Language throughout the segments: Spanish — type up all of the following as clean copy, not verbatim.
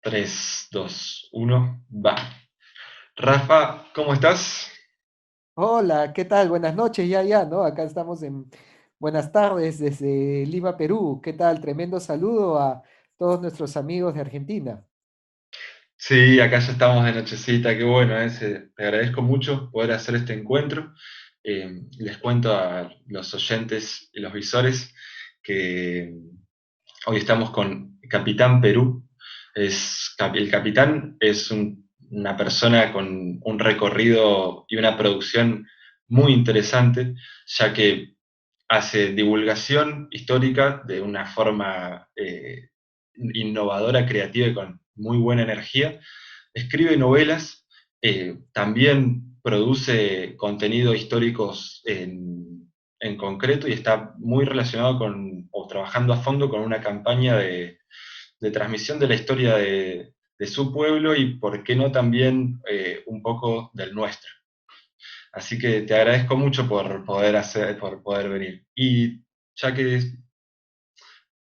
3, 2, 1, va. Rafa, ¿cómo estás? Hola, ¿qué tal? Buenas noches, ya, ¿no? Acá estamos en buenas tardes desde Lima, Perú. ¿Qué tal? Tremendo saludo a todos nuestros amigos de Argentina. Sí, acá ya estamos de nochecita, qué bueno, te agradezco mucho poder hacer este encuentro. Les cuento a los oyentes y los visores que hoy estamos con Capitán Perú. El capitán es una persona con un recorrido y una producción muy interesante, ya que hace divulgación histórica de una forma innovadora, creativa y con muy buena energía. Escribe novelas, también produce contenido históricos en concreto y está muy relacionado con, o trabajando a fondo con una campaña de transmisión de la historia de su pueblo y, por qué no, también un poco del nuestro. Así que te agradezco mucho por poder venir. Y ya que,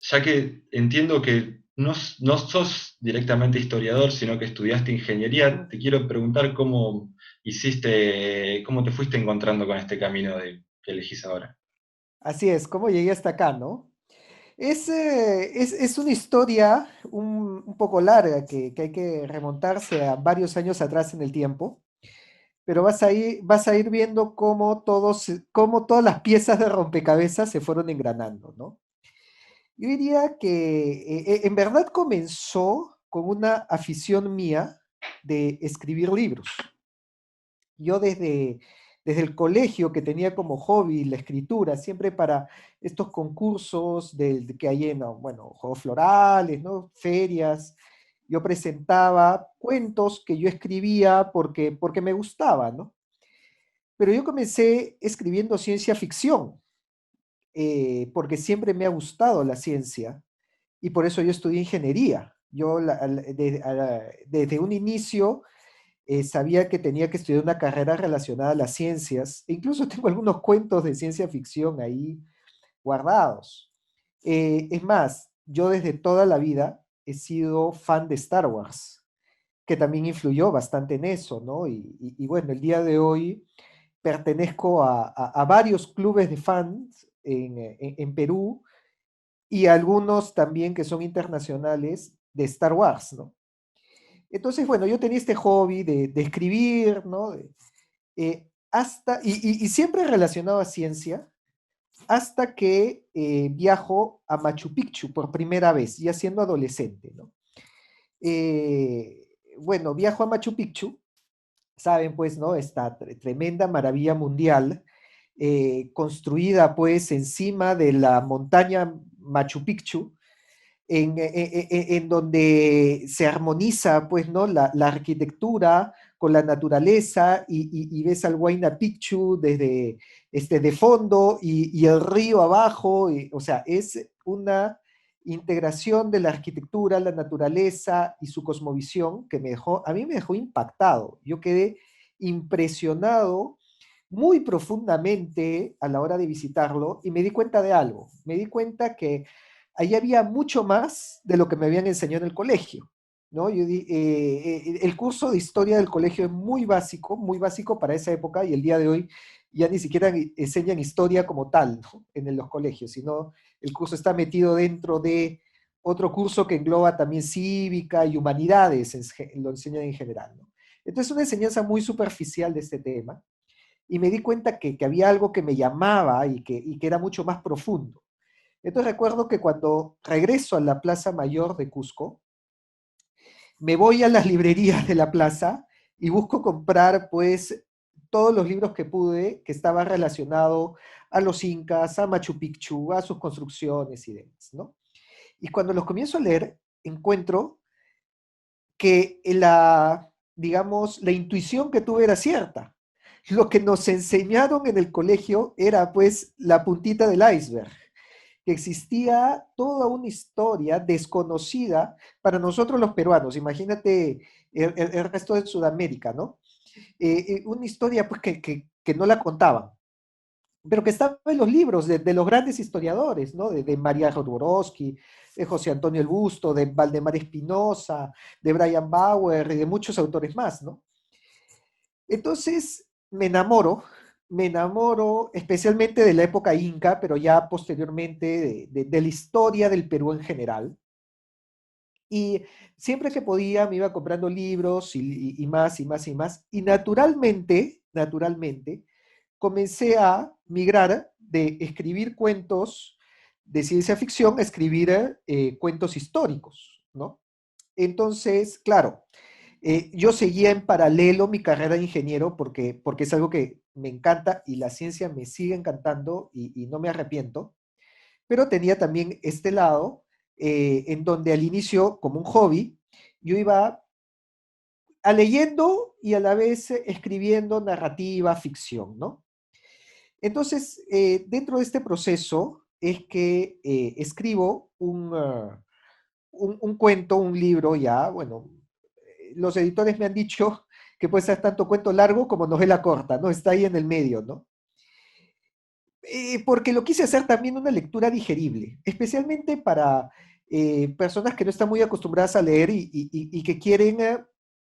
ya que entiendo que no sos directamente historiador, sino que estudiaste ingeniería, te quiero preguntar cómo te fuiste encontrando con este camino que elegís ahora. Así es, ¿cómo llegué hasta acá, no? Es una historia un poco larga que hay que remontarse a varios años atrás en el tiempo, pero vas a ir viendo cómo todas las piezas de rompecabezas se fueron engranando, ¿no? Yo diría que en verdad comenzó con una afición mía de escribir libros. Yo desde el colegio que tenía como hobby la escritura, siempre para estos concursos que hay en, bueno, juegos florales, ¿no? Ferias, yo presentaba cuentos que yo escribía porque me gustaba, ¿no? Pero yo comencé escribiendo ciencia ficción, porque siempre me ha gustado la ciencia y por eso yo estudié ingeniería. Yo desde un inicio sabía que tenía que estudiar una carrera relacionada a las ciencias, e incluso tengo algunos cuentos de ciencia ficción ahí guardados. Es más, yo desde toda la vida he sido fan de Star Wars, que también influyó bastante en eso, ¿no? Y bueno, el día de hoy pertenezco a varios clubes de fans en Perú y algunos también que son internacionales de Star Wars, ¿no? Entonces, bueno, yo tenía este hobby de escribir, ¿no? Y siempre relacionado a ciencia, hasta que viajo a Machu Picchu por primera vez, ya siendo adolescente, ¿no? Bueno, viajo a Machu Picchu, saben pues, ¿no? Esta tremenda maravilla mundial, construida pues encima de la montaña Machu Picchu, en donde se armoniza, pues, ¿no? La arquitectura con la naturaleza y ves al Huayna Picchu desde de fondo y el río abajo, o sea, es una integración de la arquitectura, la naturaleza y su cosmovisión que a mí me dejó impactado. Yo quedé impresionado muy profundamente a la hora de visitarlo y me di cuenta de algo. Me di cuenta que ahí había mucho más de lo que me habían enseñado en el colegio, ¿no? El curso de historia del colegio es muy básico para esa época y el día de hoy ya ni siquiera enseñan historia como tal, ¿no? En los colegios, sino el curso está metido dentro de otro curso que engloba también cívica y humanidades, lo enseñan en general, ¿no? Entonces, una enseñanza muy superficial de este tema y me di cuenta que había algo que me llamaba y que era mucho más profundo. Entonces recuerdo que cuando regreso a la Plaza Mayor de Cusco, me voy a las librerías de la plaza y busco comprar pues todos los libros que pude que estaban relacionados a los incas, a Machu Picchu, a sus construcciones y demás, ¿no? Y cuando los comienzo a leer, encuentro que digamos, la intuición que tuve era cierta. Lo que nos enseñaron en el colegio era pues la puntita del iceberg, que existía toda una historia desconocida para nosotros los peruanos. Imagínate el resto de Sudamérica, ¿no? Una historia pues que no la contaban. pero que estaba en los libros de los grandes historiadores, ¿no? De María Jodorowsky, de José Antonio El Busto, de Valdemar Espinosa, de Brian Bauer y de muchos autores más, ¿no? Entonces me enamoro especialmente de la época inca, pero ya posteriormente de la historia del Perú en general. Y siempre que podía me iba comprando libros y más y más y más. Y naturalmente, comencé a migrar de escribir cuentos de ciencia ficción a escribir cuentos históricos, ¿no? Entonces, claro, yo seguía en paralelo mi carrera de ingeniero porque es algo que me encanta y la ciencia me sigue encantando y no me arrepiento, pero tenía también este lado en donde al inicio, como un hobby, yo iba a leyendo y a la vez escribiendo narrativa, ficción, ¿no? Entonces, dentro de este proceso es que escribo un cuento, un libro ya, bueno, los editores me han dicho que puede ser tanto cuento largo como novela corta, ¿no? Está ahí en el medio, ¿no? Porque lo quise hacer también una lectura digerible, especialmente para personas que no están muy acostumbradas a leer y que quieren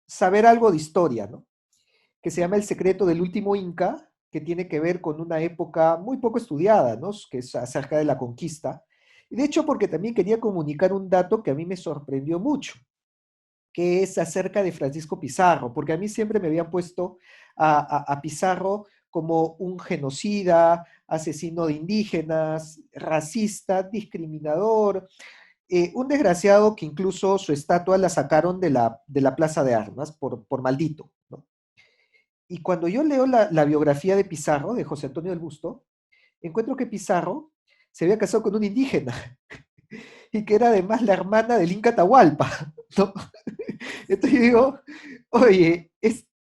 saber algo de historia, ¿no? Que se llama El secreto del último Inca, que tiene que ver con una época muy poco estudiada, ¿no? Que es acerca de la conquista. Y de hecho, porque también quería comunicar un dato que a mí me sorprendió mucho, que es acerca de Francisco Pizarro, porque a mí siempre me habían puesto a Pizarro como un genocida, asesino de indígenas, racista, discriminador, un desgraciado que incluso su estatua la sacaron de la Plaza de Armas por maldito, ¿no? Y cuando yo leo la biografía de Pizarro, de José Antonio del Busto, encuentro que Pizarro se había casado con un indígena y que era además la hermana del Inca Atahualpa, ¿no? Entonces yo digo, oye,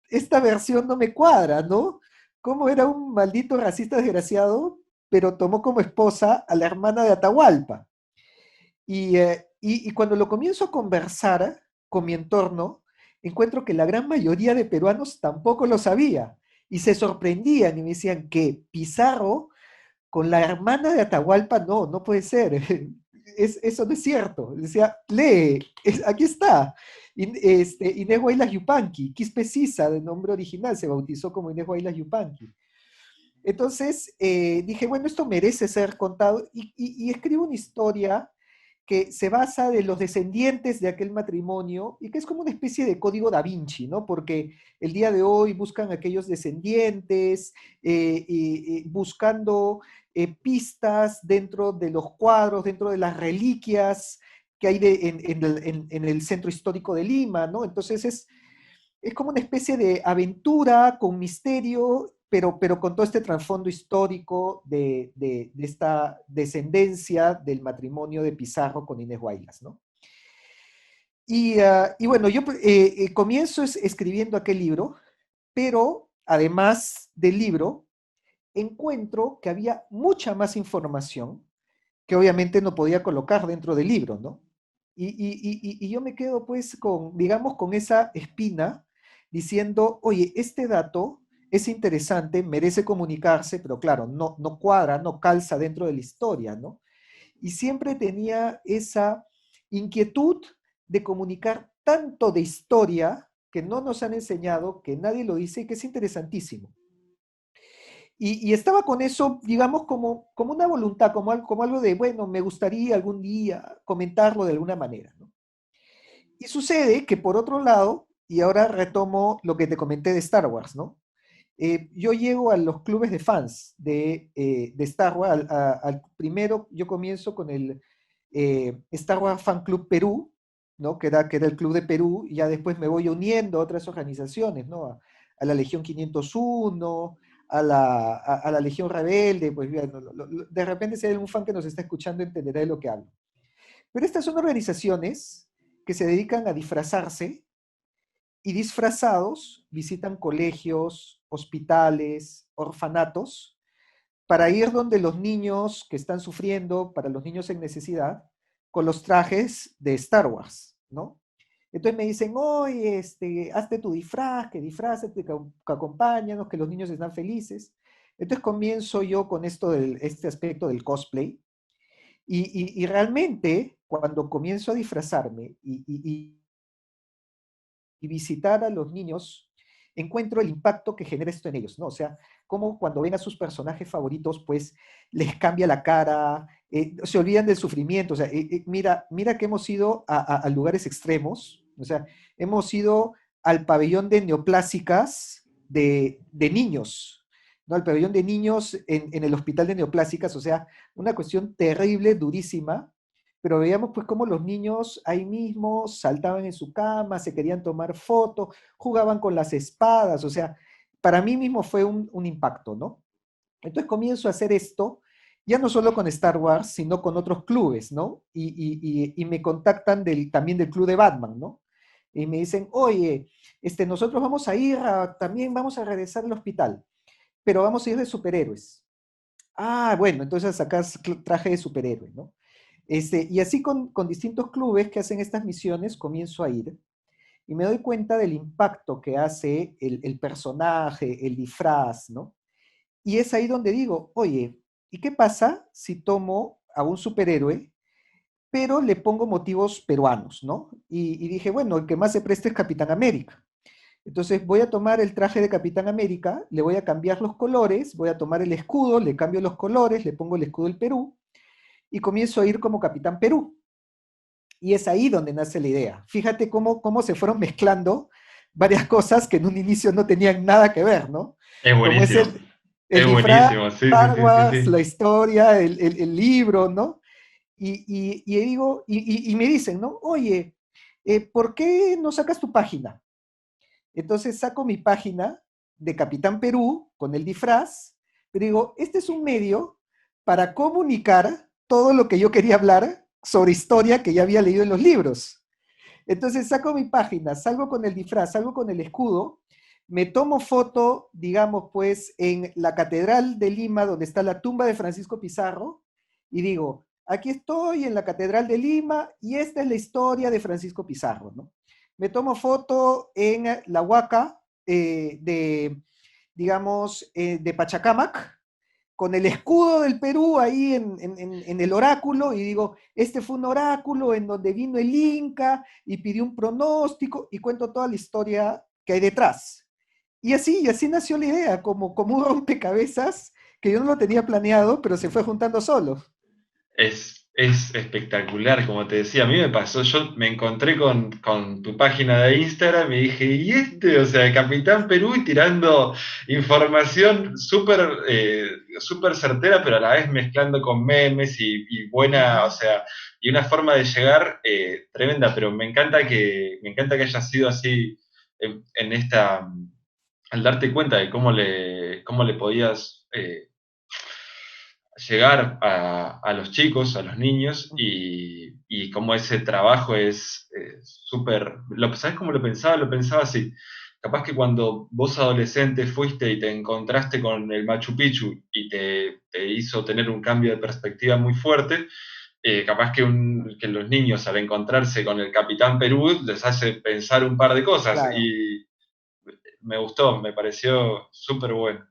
esta versión no me cuadra, ¿no? ¿Cómo era un maldito racista desgraciado, pero tomó como esposa a la hermana de Atahualpa? Y cuando lo comienzo a conversar con mi entorno, encuentro que la gran mayoría de peruanos tampoco lo sabía y se sorprendían y me decían que Pizarro con la hermana de Atahualpa, no, no puede ser. Eso no es cierto. Decía, lee, aquí está. Inés Huaylas Yupanqui, Quispe Sisa, de nombre original, se bautizó como Inés Huaylas Yupanqui. Entonces dije, bueno, esto merece ser contado y escribo una historia que se basa de los descendientes de aquel matrimonio y que es como una especie de código da Vinci, ¿no? Porque el día de hoy buscan aquellos descendientes, buscando pistas dentro de los cuadros, dentro de las reliquias que hay en el centro histórico de Lima, ¿no? Entonces es como una especie de aventura con misterio, pero con todo este trasfondo histórico de esta descendencia del matrimonio de Pizarro con Inés Huaylas, ¿no? Y bueno, yo comienzo escribiendo aquel libro, pero además del libro, encuentro que había mucha más información que obviamente no podía colocar dentro del libro, ¿no? Y yo me quedo pues con, digamos, con esa espina diciendo, oye, este dato es interesante, merece comunicarse, pero claro, no cuadra, no calza dentro de la historia, ¿no? Y siempre tenía esa inquietud de comunicar tanto de historia que no nos han enseñado, que nadie lo dice y que es interesantísimo. Y estaba con eso, digamos, como una voluntad, como algo de, bueno, me gustaría algún día comentarlo de alguna manera, ¿no? Y sucede que por otro lado, y ahora retomo lo que te comenté de Star Wars, ¿no? Yo llego a los clubes de fans de Star Wars, al primero yo comienzo con el Star Wars Fan Club Perú, ¿no? Que era el club de Perú, y ya después me voy uniendo a otras organizaciones, ¿no? A la Legión 501, a la Legión Rebelde, pues bien, de repente si hay algún fan que nos está escuchando entenderá de lo que hablo. Pero estas son organizaciones que se dedican a disfrazarse y disfrazados visitan colegios, hospitales, orfanatos, para ir donde los niños que están sufriendo, para los niños en necesidad, con los trajes de Star Wars, ¿no? Entonces me dicen, oye, hazte tu disfraz, que disfrazate, que acompáñanos, que los niños están felices. Entonces comienzo yo con este aspecto del cosplay y realmente cuando comienzo a disfrazarme y visitar a los niños, encuentro el impacto que genera esto en ellos, ¿no? O sea, como cuando ven a sus personajes favoritos, pues les cambia la cara, se olvidan del sufrimiento, o sea, mira que hemos ido a lugares extremos, o sea, hemos ido al pabellón de neoplásicas de niños, ¿no? Al pabellón de niños en el hospital de neoplásicas, o sea, una cuestión terrible, durísima, pero veíamos pues cómo los niños ahí mismo saltaban en su cama, se querían tomar fotos, jugaban con las espadas, o sea, para mí mismo fue un impacto, ¿no? Entonces comienzo a hacer esto, ya no solo con Star Wars, sino con otros clubes, ¿no? Y me contactan también del club de Batman, ¿no? Y me dicen, oye, nosotros vamos a ir, también vamos a regresar al hospital, pero vamos a ir de superhéroes. Ah, bueno, entonces sacas traje de superhéroe, ¿no? Y así con distintos clubes que hacen estas misiones, comienzo a ir y me doy cuenta del impacto que hace el personaje, el disfraz, ¿no? Y es ahí donde digo, oye, ¿y qué pasa si tomo a un superhéroe, pero le pongo motivos peruanos, ¿no? Y dije, bueno, el que más se presta es Capitán América. Entonces voy a tomar el traje de Capitán América, le voy a cambiar los colores, voy a tomar el escudo, le cambio los colores, le pongo el escudo del Perú y comienzo a ir como Capitán Perú. Y es ahí donde nace la idea. Fíjate cómo se fueron mezclando varias cosas que en un inicio no tenían nada que ver, ¿no? Es Como es buenísimo, el es disfraz, buenísimo, sí, sí, Star sí, sí, Wars, sí. la historia, el libro, ¿no? Digo, me dicen, ¿no? Oye, ¿por qué no sacas tu página? Entonces saco mi página de Capitán Perú con el disfraz, pero digo, este es un medio para comunicar todo lo que yo quería hablar sobre historia que ya había leído en los libros. Entonces saco mi página, salgo con el disfraz, salgo con el escudo, me tomo foto, digamos, pues, en la Catedral de Lima, donde está la tumba de Francisco Pizarro, y digo, aquí estoy en la Catedral de Lima y esta es la historia de Francisco Pizarro, ¿no? Me tomo foto en la Huaca digamos, de Pachacamac, con el escudo del Perú ahí en el oráculo y digo, este fue un oráculo en donde vino el Inca y pidió un pronóstico y cuento toda la historia que hay detrás. Y así nació la idea, como un rompecabezas que yo no lo tenía planeado, pero se fue juntando solo. Es espectacular, como te decía, a mí me pasó, yo me encontré con tu página de Instagram y dije, ¿y este? O sea, Capitán Perú y tirando información súper certera, pero a la vez mezclando con memes y buena, o Ujú. sea, y una forma de llegar tremenda, pero me encanta que haya sido así en esta, al darte cuenta de cómo le podías llegar a los chicos, a los niños, Ujú. y cómo ese trabajo es súper... ¿Sabes cómo lo pensaba? Lo pensaba así. Capaz que cuando vos adolescente fuiste y te encontraste con el Machu Picchu y te hizo tener un cambio de perspectiva muy fuerte, capaz que los niños al encontrarse con el Capitán Perú les hace pensar un par de cosas Claro. y me gustó, me pareció súper bueno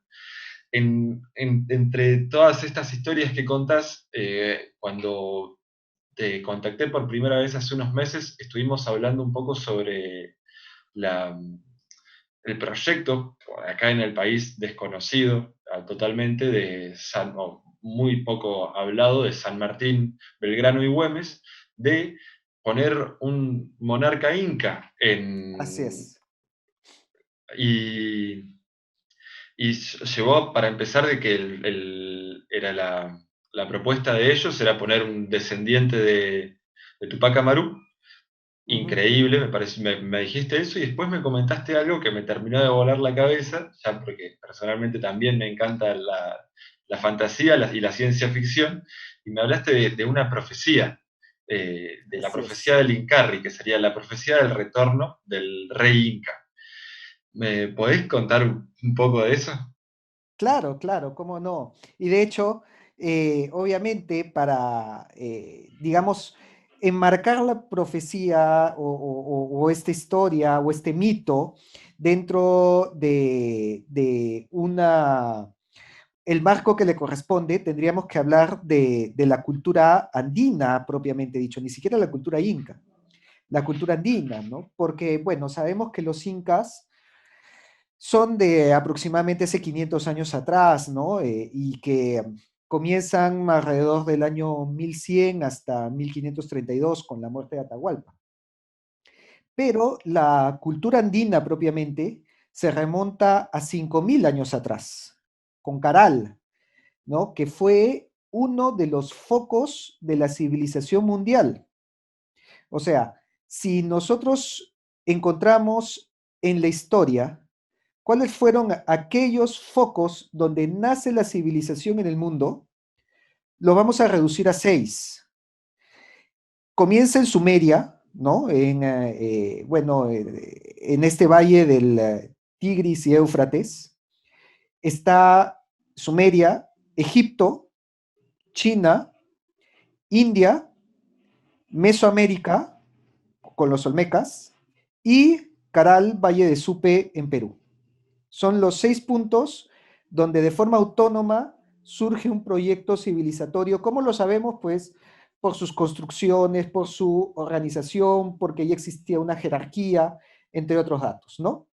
entre todas estas historias que contás, cuando te contacté por primera vez hace unos meses, estuvimos hablando un poco sobre la, el proyecto, acá en el país desconocido totalmente, o muy poco hablado, de San Martín, Belgrano y Güemes, de poner un monarca inca Así es. y Y llevó, para empezar, de que era la propuesta de ellos era poner un descendiente de Tupac Amaru, Ujú. increíble, me parece, me dijiste eso, y después me comentaste algo que me terminó de volar la cabeza, ya porque personalmente también me encanta la fantasía y la ciencia ficción, y me hablaste de una profecía, de la Así profecía es. del Incarri, que sería la profecía del retorno del rey Inca. ¿Me podés contar un poco de eso? Claro, claro, cómo no. Y de hecho, obviamente, para, digamos, enmarcar la profecía o esta historia o este mito dentro de el marco que le corresponde, tendríamos que hablar de la cultura andina propiamente dicho, ni siquiera la cultura inca, la cultura andina, ¿no? Porque, bueno, sabemos que los incas son de aproximadamente hace 500 años atrás, ¿no? Y que comienzan alrededor del año 1100 hasta 1532 con la muerte de Atahualpa. Pero la cultura andina propiamente se remonta a 5000 años atrás, con Caral, ¿no? Que fue uno de los focos de la civilización mundial. O sea, si nosotros encontramos en la historia cuáles fueron aquellos focos donde nace la civilización en el mundo, lo vamos a reducir a 6. Comienza en Sumeria, ¿no? Bueno, en este valle del Tigris y Éufrates. Está Sumeria, Egipto, China, India, Mesoamérica, con los Olmecas, y Caral, Valle de Supe, en Perú. Son los 6 puntos donde de forma autónoma surge un proyecto civilizatorio. ¿Cómo lo sabemos? Pues por sus construcciones, por su organización, porque ya existía una jerarquía, entre otros datos, ¿no?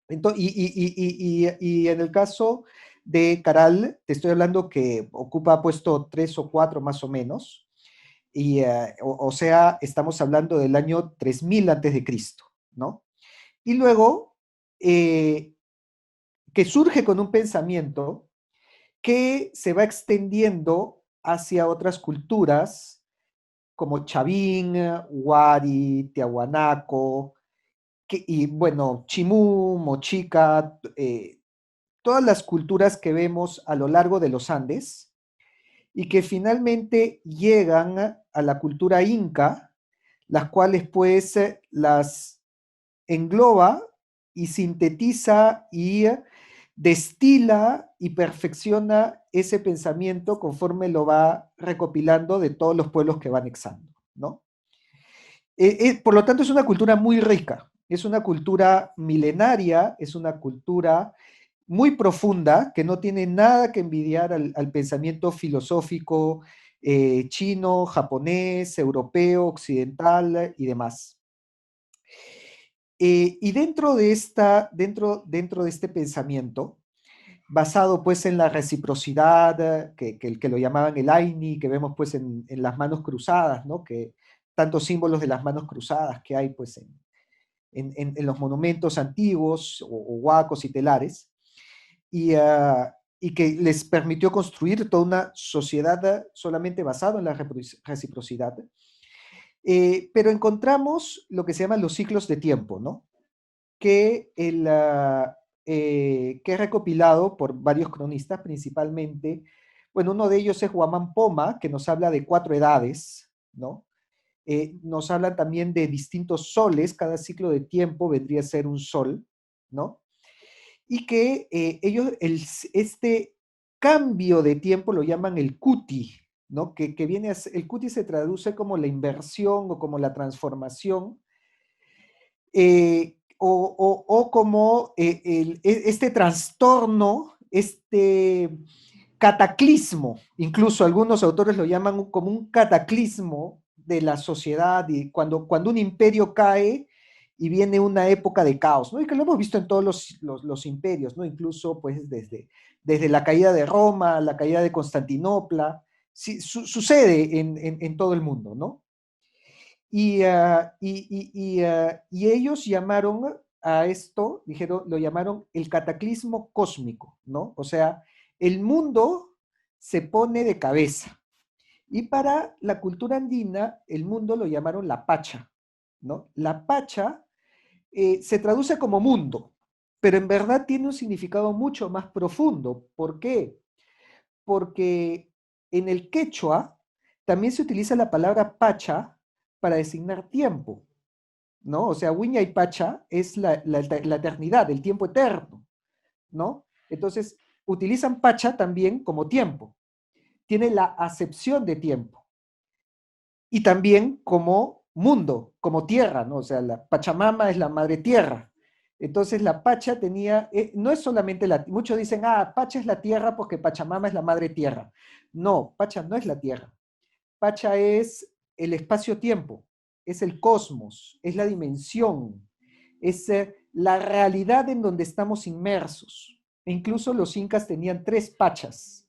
Entonces, y en el caso de Caral, te estoy hablando que ocupa puesto 3 o 4 más o menos, o sea, estamos hablando del año 3000 antes de Cristo, ¿no? Y luego, eh, que surge con un pensamiento que se va extendiendo hacia otras culturas como Chavín, Huari, Tiahuanaco, y bueno, Chimú, Mochica, todas las culturas que vemos a lo largo de los Andes y que finalmente llegan a la cultura inca, las cuales pues las engloba y sintetiza y destila y perfecciona ese pensamiento conforme lo va recopilando de todos los pueblos que va anexando, ¿no? Por lo tanto, es una cultura muy rica, es una cultura milenaria, es una cultura muy profunda que no tiene nada que envidiar al pensamiento filosófico chino, japonés, europeo, occidental y demás. Y dentro de este pensamiento, basado pues en la reciprocidad, que lo llamaban el Aini, que vemos pues en las manos cruzadas, ¿no? Que tantos símbolos de las manos cruzadas que hay pues en los monumentos antiguos o huacos y telares, y que les permitió construir toda una sociedad solamente basada en la reciprocidad. Pero encontramos lo que se llaman los ciclos de tiempo, ¿no? Que he recopilado por varios cronistas, principalmente, bueno, uno de ellos es Guamán Poma, que nos habla de 4 edades, ¿no? Nos hablan también de distintos soles, cada ciclo de tiempo vendría a ser un sol, ¿no? Y que este cambio de tiempo lo llaman el kuti, ¿no? Que viene el kuti se traduce como la inversión o como la transformación, o como este trastorno, este cataclismo, incluso algunos autores lo llaman como un cataclismo de la sociedad, y cuando un imperio cae y viene una época de caos, ¿no? Y que lo hemos visto en todos los imperios, ¿no? Incluso pues desde la caída de Roma, la caída de Constantinopla, sí, sucede en todo el mundo, ¿no? Y ellos llamaron a esto, lo llamaron el cataclismo cósmico, ¿no? O sea, el mundo se pone de cabeza. Y para la cultura andina, el mundo lo llamaron la Pacha, ¿no? La Pacha se traduce como mundo, pero en verdad tiene un significado mucho más profundo. ¿Por qué? Porque en el quechua también se utiliza la palabra Pacha para designar tiempo, ¿no? O sea, Huiña y Pacha es la eternidad, el tiempo eterno, ¿no? Entonces, utilizan Pacha también como tiempo. Tiene la acepción de tiempo. Y también como mundo, como tierra, ¿no? O sea, la Pachamama es la madre tierra. Entonces la Pacha tenía, no es solamente muchos dicen, ah, Pacha es la tierra porque Pachamama es la madre tierra. No, Pacha no es la tierra. Pacha es el espacio-tiempo, es el cosmos, es la dimensión, es la realidad en donde estamos inmersos. E incluso los incas tenían tres Pachas,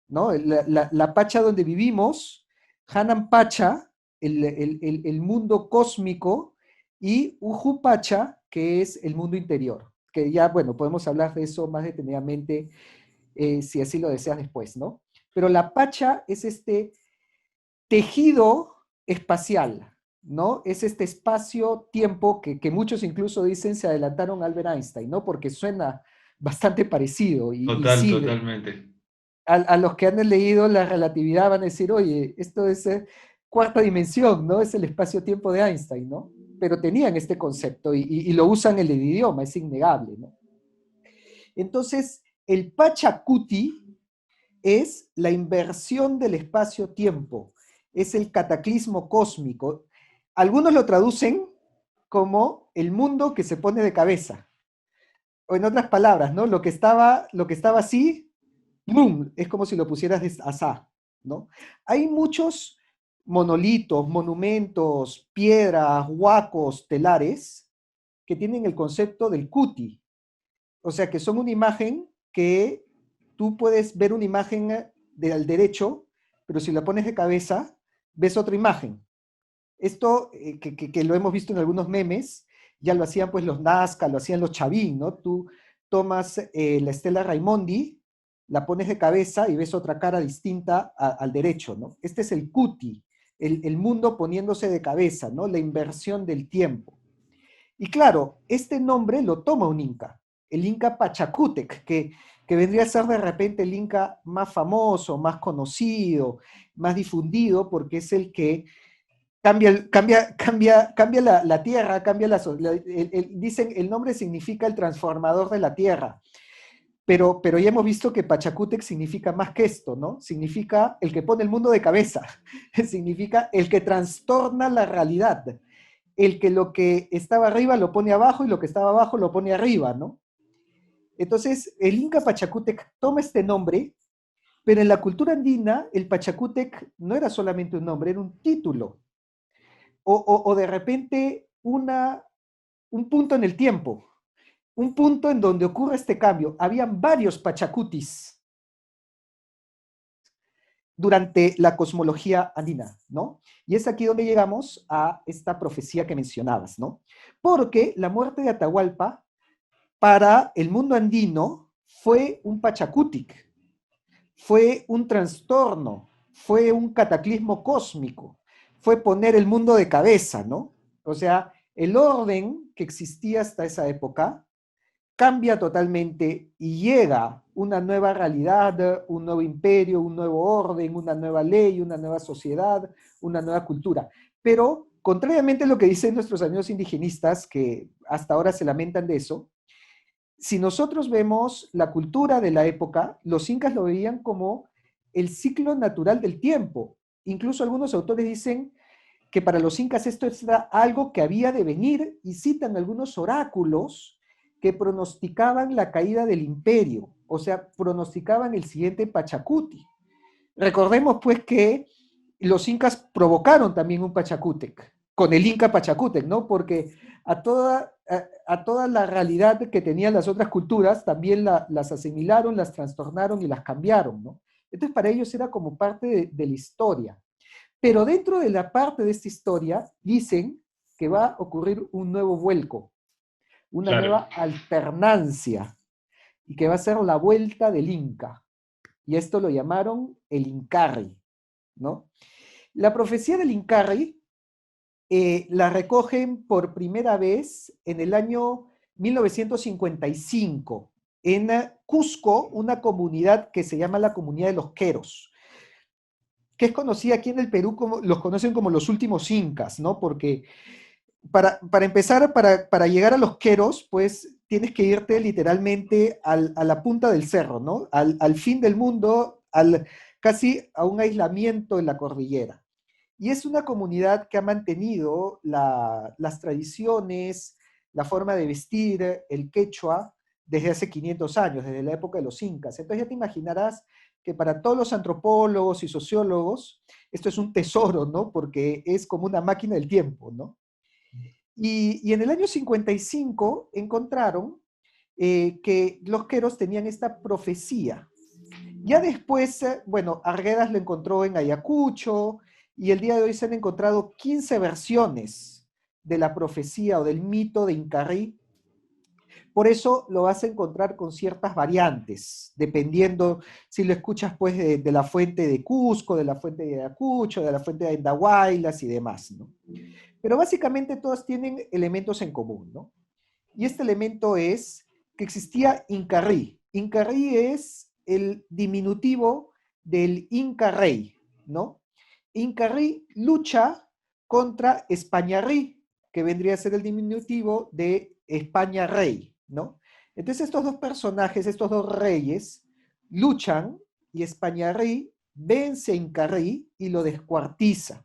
¿no? La Pacha donde vivimos, Hanan Pacha, el mundo cósmico, y Uju Pacha, que es el mundo interior. Que ya, bueno, podemos hablar de eso más detenidamente si así lo deseas después, ¿no? Pero la Pacha es este tejido espacial, ¿no? Es este espacio-tiempo que muchos incluso dicen se adelantaron a Albert Einstein, ¿no? Porque suena bastante parecido y Total, sí, totalmente. a los que han leído la relatividad van a decir, oye, esto es cuarta dimensión, ¿no? Es el espacio-tiempo de Einstein, ¿no? Pero tenían este concepto y lo usan en el idioma, es innegable, ¿no? Entonces, el Pachacuti es la inversión del espacio-tiempo, es el cataclismo cósmico. Algunos lo traducen como el mundo que se pone de cabeza, o en otras palabras, ¿no? Lo que estaba así, ¡boom! Es como si lo pusieras de asá, ¿no? Hay muchos monolitos, monumentos, piedras, huacos, telares, que tienen el concepto del kuti, o sea, que son una imagen que tú puedes ver una imagen del derecho, pero si la pones de cabeza, ves otra imagen. Esto, que lo hemos visto en algunos memes, ya lo hacían pues los Nazca, lo hacían los Chavín, ¿no? Tú tomas la Estela Raimondi, la pones de cabeza y ves otra cara distinta al derecho, ¿no? Este es el Kuti, el mundo poniéndose de cabeza, ¿no? La inversión del tiempo. Y claro, este nombre lo toma un inca, el inca Pachacútec, que vendría a ser de repente el inca más famoso, más conocido, más difundido, porque es el que cambia la tierra, cambia dicen el nombre significa el transformador de la tierra, pero ya hemos visto que Pachacútec significa más que esto, ¿no? Significa el que pone el mundo de cabeza, significa el que trastorna la realidad, el que lo que estaba arriba lo pone abajo y lo que estaba abajo lo pone arriba, ¿no? Entonces, el Inca Pachacútec toma este nombre, pero en la cultura andina, el Pachacútec no era solamente un nombre, era un título, o de repente un punto en el tiempo, un punto en donde ocurre este cambio. Habían varios Pachacutis durante la cosmología andina, ¿no? Y es aquí donde llegamos a esta profecía que mencionabas, ¿no? Porque la muerte de Atahualpa para el mundo andino fue un Pachacútic, fue un trastorno, fue un cataclismo cósmico, fue poner el mundo de cabeza, ¿no? O sea, el orden que existía hasta esa época cambia totalmente y llega una nueva realidad, un nuevo imperio, un nuevo orden, una nueva ley, una nueva sociedad, una nueva cultura. Pero, contrariamente a lo que dicen nuestros amigos indigenistas, que hasta ahora se lamentan de eso, si nosotros vemos la cultura de la época, los incas lo veían como el ciclo natural del tiempo. Incluso algunos autores dicen que para los incas esto era algo que había de venir y citan algunos oráculos que pronosticaban la caída del imperio, o sea, pronosticaban el siguiente Pachacuti. Recordemos pues que los incas provocaron también un Pachacútec, con el Inca Pachacútec, ¿no? Porque a toda la realidad que tenían las otras culturas también las asimilaron, las trastornaron y las cambiaron, ¿no? Entonces para ellos era como parte de la historia. Pero dentro de la parte de esta historia dicen que va a ocurrir un nuevo vuelco, una Claro. nueva alternancia, y que va a ser la vuelta del Inca. Y esto lo llamaron el Incarri, ¿no? La profecía del Incarri la recogen por primera vez en el año 1955 en Cusco, una comunidad que se llama la comunidad de los Queros, que es conocida aquí en el Perú como, los conocen como los últimos incas, ¿no? Porque para empezar, para llegar a los Queros, pues tienes que irte literalmente a la punta del cerro, ¿no? Al fin del mundo, casi a un aislamiento en la cordillera. Y es una comunidad que ha mantenido las tradiciones, la forma de vestir, el quechua, desde hace 500 años, desde la época de los incas. Entonces ya te imaginarás que para todos los antropólogos y sociólogos esto es un tesoro, ¿no? Porque es como una máquina del tiempo, ¿no? Y en el año 55 encontraron que los queros tenían esta profecía. Ya después, bueno, Arguedas lo encontró en Ayacucho y el día de hoy se han encontrado 15 versiones de la profecía o del mito de Incarrí. Por eso lo vas a encontrar con ciertas variantes, dependiendo si lo escuchas pues de la fuente de Cusco, de la fuente de Ayacucho, de la fuente de Andahuaylas y demás, ¿no? Pero básicamente todos tienen elementos en común, ¿no? Y este elemento es que existía Incarrí. Incarrí es el diminutivo del Inca Rey, ¿no? Incarrí lucha contra Españarrí, que vendría a ser el diminutivo de España Rey, ¿no? Entonces estos dos personajes, estos dos reyes, luchan y Españarrí vence a Incarrí y lo descuartiza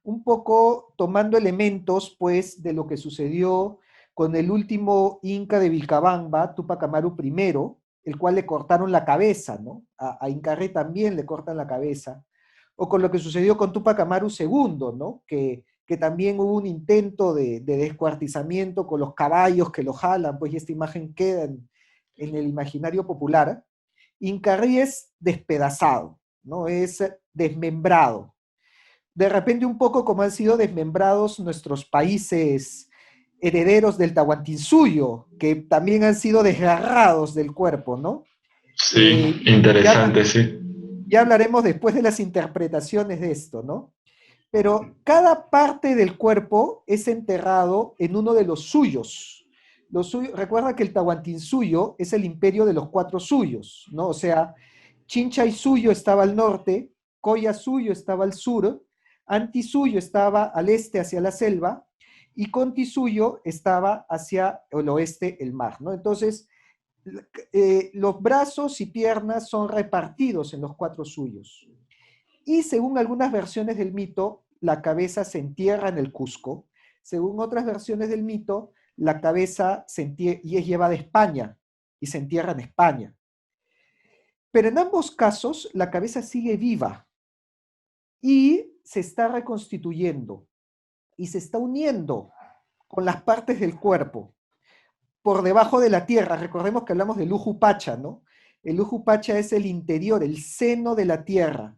un poco tomando elementos, pues, de lo que sucedió con el último Inca de Vilcabamba, Tupac Amaru I, el cual le cortaron la cabeza, ¿no? A Inca Rey también le cortan la cabeza. O con lo que sucedió con Tupac Amaru II, ¿no? Que también hubo un intento de descuartizamiento con los caballos que lo jalan, pues, y esta imagen queda en el imaginario popular. Inca Rey es despedazado, ¿no? Es desmembrado, de repente un poco como han sido desmembrados nuestros países herederos del Tahuantinsuyo, que también han sido desgarrados del cuerpo, ¿no? Sí, Ya, interesante, sí. ya hablaremos después de las interpretaciones de esto, ¿no? Pero cada parte del cuerpo es enterrado en uno de los suyos. Recuerda que el Tahuantinsuyo es el imperio de los cuatro suyos, ¿no? O sea, Chinchay suyo estaba al norte, Coya suyo estaba al sur, Anti suyo estaba al este hacia la selva y Conti suyo estaba hacia el oeste, el mar, ¿no? Entonces, los brazos y piernas son repartidos en los cuatro suyos. Y según algunas versiones del mito, la cabeza se entierra en el Cusco. Según otras versiones del mito, la cabeza y es llevada a España y se entierra en España. Pero en ambos casos, la cabeza sigue viva y se está reconstituyendo y se está uniendo con las partes del cuerpo por debajo de la tierra. Recordemos que hablamos del Ujupacha, ¿no? El Ujupacha es el interior, el seno de la tierra.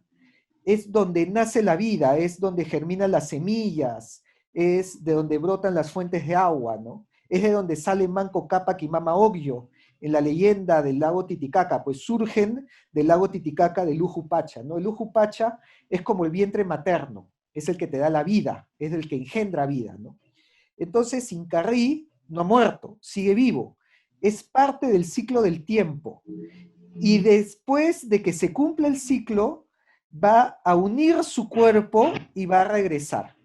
Es donde nace la vida, es donde germinan las semillas, es de donde brotan las fuentes de agua, ¿no? Es de donde sale Manco Cápac y Mama Ogllo en la leyenda del lago Titicaca, pues surgen del lago Titicaca del Ujupacha, ¿no? El Ujupacha es como el vientre materno, es el que te da la vida, es el que engendra vida, ¿no? Entonces, Incarrí no ha muerto, sigue vivo, es parte del ciclo del tiempo. Y después de que se cumpla el ciclo, va a unir su cuerpo y va a regresar.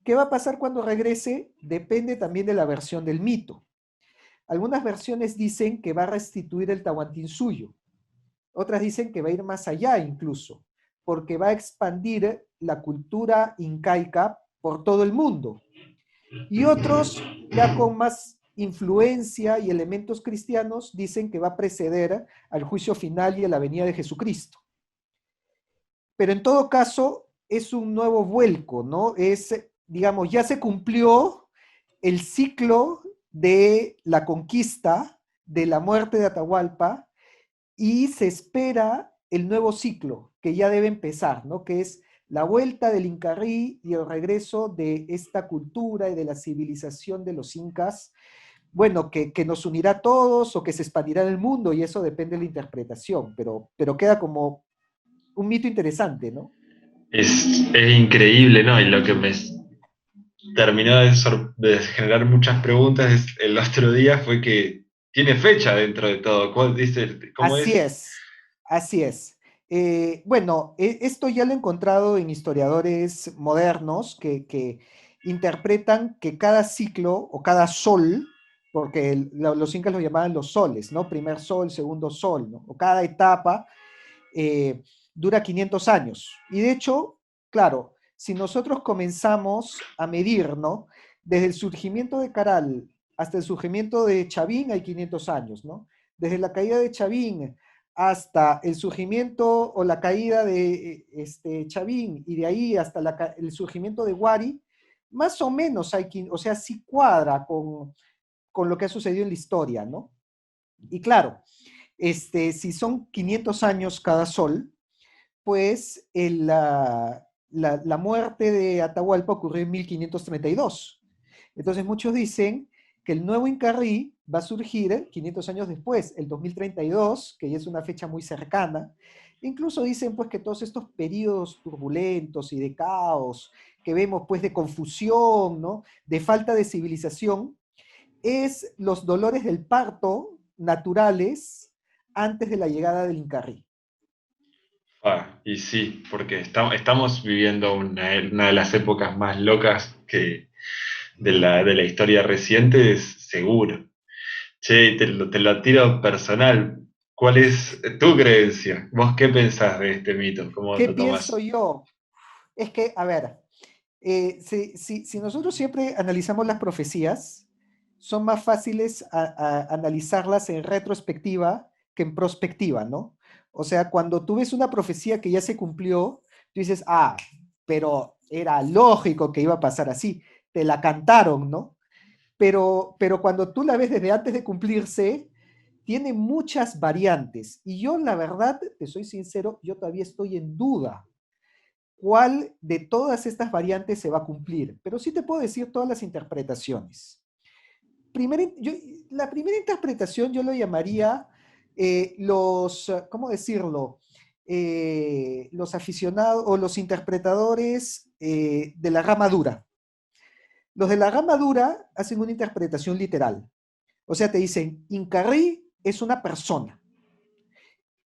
¿Qué va a pasar cuando regrese? Depende también de la versión del mito. Algunas versiones dicen que va a restituir el Tahuantinsuyo. Otras dicen que va a ir más allá incluso, porque va a expandir la cultura incaica por todo el mundo. Y otros, ya con más influencia y elementos cristianos, dicen que va a preceder al juicio final y a la venida de Jesucristo. Pero en todo caso, es un nuevo vuelco, ¿no? Es, digamos, ya se cumplió el ciclo de la conquista, de la muerte de Atahualpa, y se espera el nuevo ciclo que ya debe empezar, ¿no? Que es la vuelta del Incarrí y el regreso de esta cultura y de la civilización de los incas, bueno, que nos unirá a todos o que se expandirá en el mundo, y eso depende de la interpretación, pero queda como un mito interesante, ¿no? Es increíble, ¿no? Y lo que me terminó de generar muchas preguntas el otro día fue que tiene fecha dentro de todo. ¿Cuál dice, cómo Así es? es, así es. Bueno, esto ya lo he encontrado en historiadores modernos que interpretan que cada ciclo o cada sol, porque los incas lo llamaban los soles, ¿no? Primer sol, segundo sol, ¿no? O cada etapa dura 500 años. Y de hecho, claro, si nosotros comenzamos a medir, ¿no? Desde el surgimiento de Caral hasta el surgimiento de Chavín hay 500 años, ¿no? Desde la caída de Chavín hasta el surgimiento o la caída de Chavín y de ahí hasta el surgimiento de Wari, más o menos hay, o sea, sí cuadra con lo que ha sucedido en la historia, ¿no? Y claro, si son 500 años cada sol, pues la muerte de Atahualpa ocurrió en 1532. Entonces muchos dicen que el nuevo Incarrí va a surgir 500 años después, el 2032, que ya es una fecha muy cercana. Incluso dicen pues que todos estos periodos turbulentos y de caos que vemos pues de confusión, ¿no? De falta de civilización, es los dolores del parto naturales antes de la llegada del Incarrí. Y sí, porque estamos viviendo una de las épocas más locas de la historia reciente, es seguro. Che, te lo tiro personal. ¿Cuál es tu creencia? ¿Vos qué pensás de este mito? ¿Cómo ¿Qué lo pienso tomás? yo? Es que, a ver, si nosotros siempre analizamos las profecías, son más fáciles analizarlas en retrospectiva que en prospectiva, ¿no? O sea, cuando tú ves una profecía que ya se cumplió, tú dices, ah, pero era lógico que iba a pasar así, te la cantaron, ¿no? Pero cuando tú la ves desde antes de cumplirse, tiene muchas variantes. Y yo, la verdad, te soy sincero, yo todavía estoy en duda cuál de todas estas variantes se va a cumplir, pero sí te puedo decir todas las interpretaciones. La primera interpretación yo lo llamaría ¿cómo decirlo? Los aficionados o los interpretadores de la rama dura. Los de la rama dura hacen una interpretación literal. O sea, te dicen, Incarrí es una persona,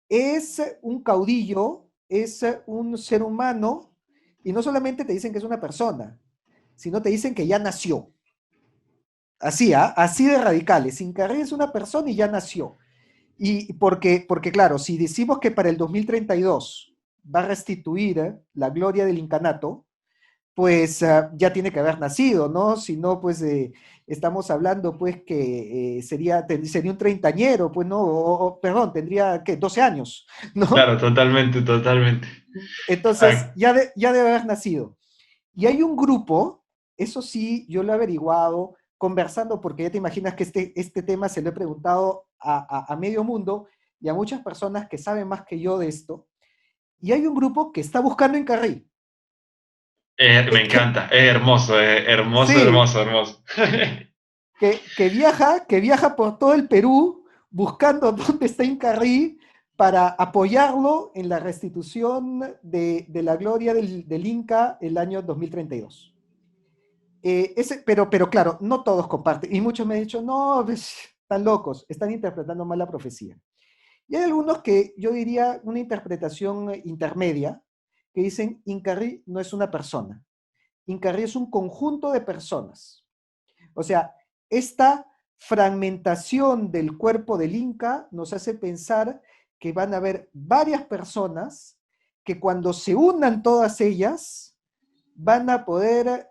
es un caudillo, es un ser humano, y no solamente te dicen que es una persona, sino te dicen que ya nació. Así, ¿ah? Así de radicales. Incarrí es una persona y ya nació. Y porque, claro, si decimos que para el 2032 va a restituir la gloria del incanato, pues ya tiene que haber nacido, ¿no? Si no, pues estamos hablando, pues, que sería un treintañero, pues, ¿no? Perdón, tendría, ¿qué? 12 años, ¿no? Claro, totalmente, totalmente. Entonces, Ah, ya debe haber nacido. Y hay un grupo, eso sí, yo lo he averiguado conversando, porque ya te imaginas que este tema se lo he preguntado a medio mundo y a muchas personas que saben más que yo de esto. Y hay un grupo que está buscando en Carril. me encanta, es hermoso, hermoso, Sí, hermoso, hermoso. que viaja por todo el Perú buscando dónde está Incarrí para apoyarlo en la restitución de la gloria del Inca el año 2032. Pero claro, no todos comparten. Y muchos me han dicho, no, pues, están locos, están interpretando mal la profecía. Y hay algunos que yo diría una interpretación intermedia, que dicen, Incarrí no es una persona. Incarrí es un conjunto de personas. O sea, esta fragmentación del cuerpo del Inca nos hace pensar que van a haber varias personas que cuando se unan todas ellas van a poder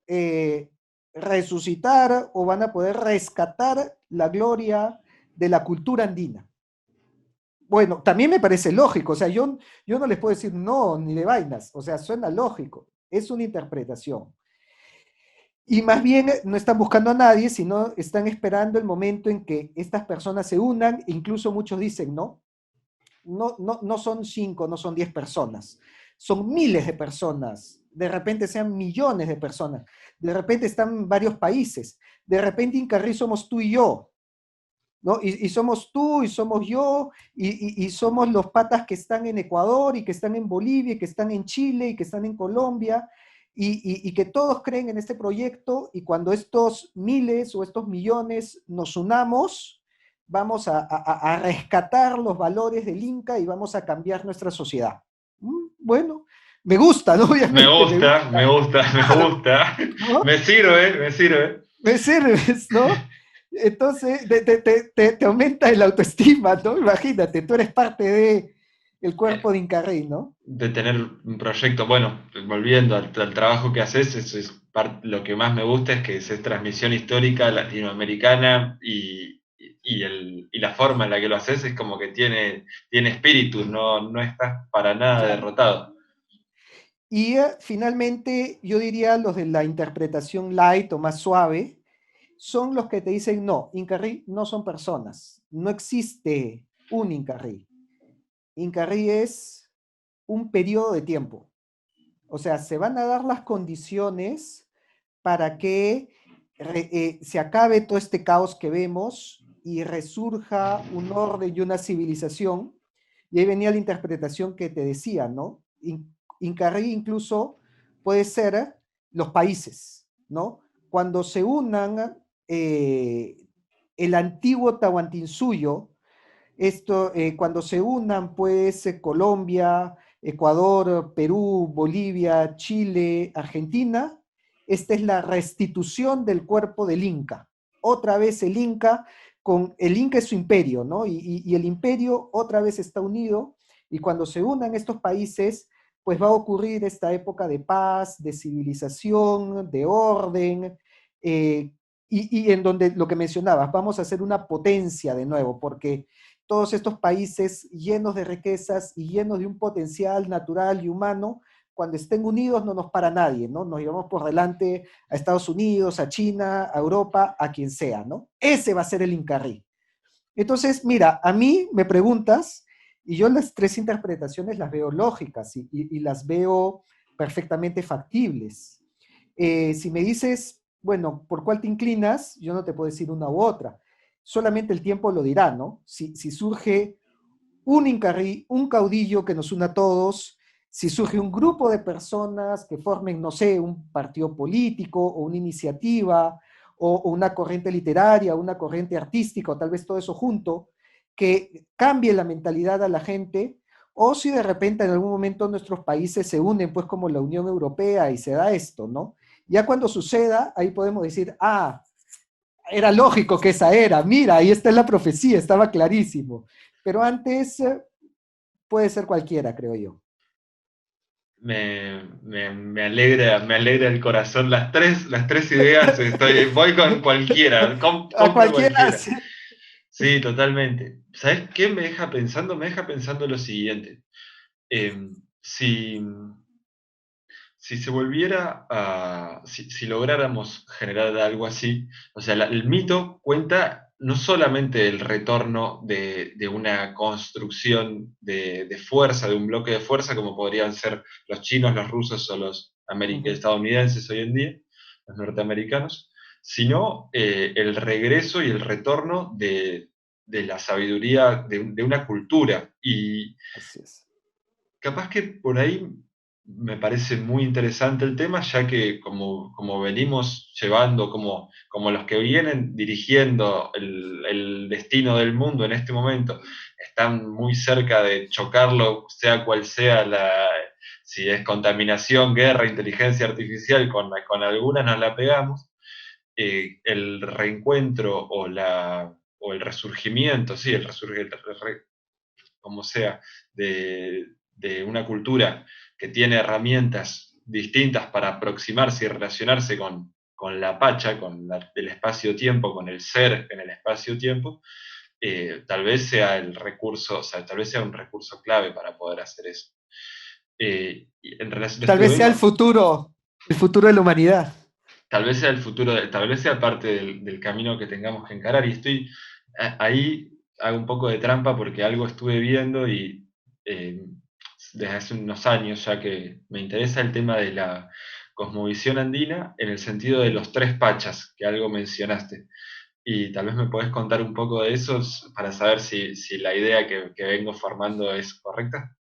eh, resucitar o van a poder rescatar la gloria de la cultura andina. Bueno, también me parece lógico, o sea, yo no les puedo decir no, ni de vainas, o sea, suena lógico, es una interpretación. Y más bien no están buscando a nadie, sino están esperando el momento en que estas personas se unan, incluso muchos dicen, no son 5, no son 10 personas, son miles de personas, de repente sean millones de personas, de repente están varios países, de repente Incarrí somos tú y yo, ¿no? Y somos tú, y somos yo, y somos los patas que están en Ecuador, y que están en Bolivia, y que están en Chile, y que están en Colombia, y que todos creen en este proyecto, y cuando estos miles o estos millones nos unamos, vamos a rescatar los valores del Inca y vamos a cambiar nuestra sociedad. Bueno, me gusta, ¿no? Me Obviamente, me gusta, gusta, me gusta, me claro, gusta. ¿no? Me sirve, me sirve. Me sirves, ¿no? Entonces te aumenta el autoestima, ¿no? Imagínate, tú eres parte de el cuerpo de Incarrey, ¿no? De tener un proyecto, bueno, volviendo al trabajo que haces, es lo que más me gusta es que es transmisión histórica latinoamericana y la forma en la que lo haces es como que tiene espíritu, no estás para nada Claro. derrotado. Y finalmente, yo diría los de la interpretación light o más suave, son los que te dicen, no, Incarrí no son personas, no existe un Incarrí. Incarrí es un periodo de tiempo. O sea, se van a dar las condiciones para que se acabe todo este caos que vemos y resurja un orden y una civilización. Y ahí venía la interpretación que te decía, ¿no? Incarrí incluso puede ser los países, ¿no? Cuando se unan el antiguo Tahuantinsuyo, cuando se unan, pues, Colombia, Ecuador, Perú, Bolivia, Chile, Argentina, esta es la restitución del cuerpo del Inca. Otra vez el Inca es su imperio, ¿no? Y el imperio otra vez está unido, y cuando se unan estos países, pues va a ocurrir esta época de paz, de civilización, de orden, y en donde lo que mencionabas, vamos a ser una potencia de nuevo, porque todos estos países llenos de riquezas y llenos de un potencial natural y humano, cuando estén unidos no nos para nadie, ¿no? Nos llevamos por delante a Estados Unidos, a China, a Europa, a quien sea, ¿no? Ese va a ser el Incarrí. Entonces, mira, a mí me preguntas y yo las tres interpretaciones las veo lógicas y las veo perfectamente factibles. Si me dices, bueno, ¿por cuál te inclinas? Yo no te puedo decir una u otra. Solamente el tiempo lo dirá, ¿no? Si surge un Incarrí, un caudillo que nos una a todos, si surge un grupo de personas que formen, no sé, un partido político o una iniciativa o una corriente literaria, una corriente artística o tal vez todo eso junto, que cambie la mentalidad a la gente, o si de repente en algún momento nuestros países se unen, pues como la Unión Europea y se da esto, ¿no? Ya cuando suceda, ahí podemos decir, ah, era lógico que esa era, mira, ahí está la profecía, estaba clarísimo. Pero antes puede ser cualquiera, creo yo. Me alegra el corazón. Las tres ideas, voy con cualquiera, A compro cualquiera, cualquiera. sí. Sí, totalmente. ¿Sabes qué me deja pensando? Me deja pensando lo siguiente. Eh, si, si se volviera a, si lográramos generar algo así, o sea, el mito cuenta no solamente el retorno de una construcción de fuerza, de un bloque de fuerza, como podrían ser los chinos, los rusos o los Ujú. estadounidenses hoy en día, los norteamericanos, sino el regreso y el retorno de la sabiduría de una cultura. Y Así es. capaz que por ahí me parece muy interesante el tema, ya que como venimos llevando, como los que vienen dirigiendo el destino del mundo en este momento, están muy cerca de chocarlo, sea cual sea si es contaminación, guerra, inteligencia artificial, con algunas nos la pegamos, el reencuentro o el resurgimiento, sí, como sea, de una cultura que tiene herramientas distintas para aproximarse y relacionarse con la Pacha, el espacio-tiempo, con el ser en el espacio-tiempo, tal vez sea el recurso, o sea, tal vez sea un recurso clave para poder hacer eso. Y en relación, lo Tal estuve vez sea viendo, el futuro de la humanidad. tal vez sea el futuro, tal vez sea parte del camino que tengamos que encarar. Y estoy ahí, hago un poco de trampa porque algo estuve viendo y eh, desde hace unos años ya que me interesa el tema de la cosmovisión andina en el sentido de los tres pachas, que algo mencionaste. Y tal vez me podés contar un poco de eso para saber si la idea que vengo formando es correcta.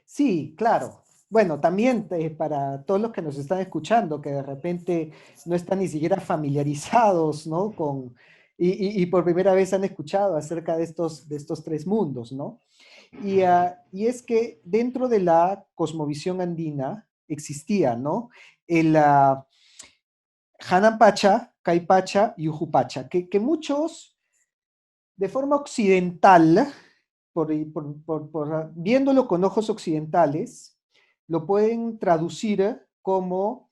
Sí, claro. Bueno, también para todos los que nos están escuchando, que de repente no están ni siquiera familiarizados, ¿no? Y por primera vez han escuchado acerca de estos tres mundos, ¿no? Y es que dentro de la cosmovisión andina existía, ¿no? El Hanan Pacha, Kai Pacha y Uju Pacha, que muchos de forma occidental, viéndolo con ojos occidentales, lo pueden traducir como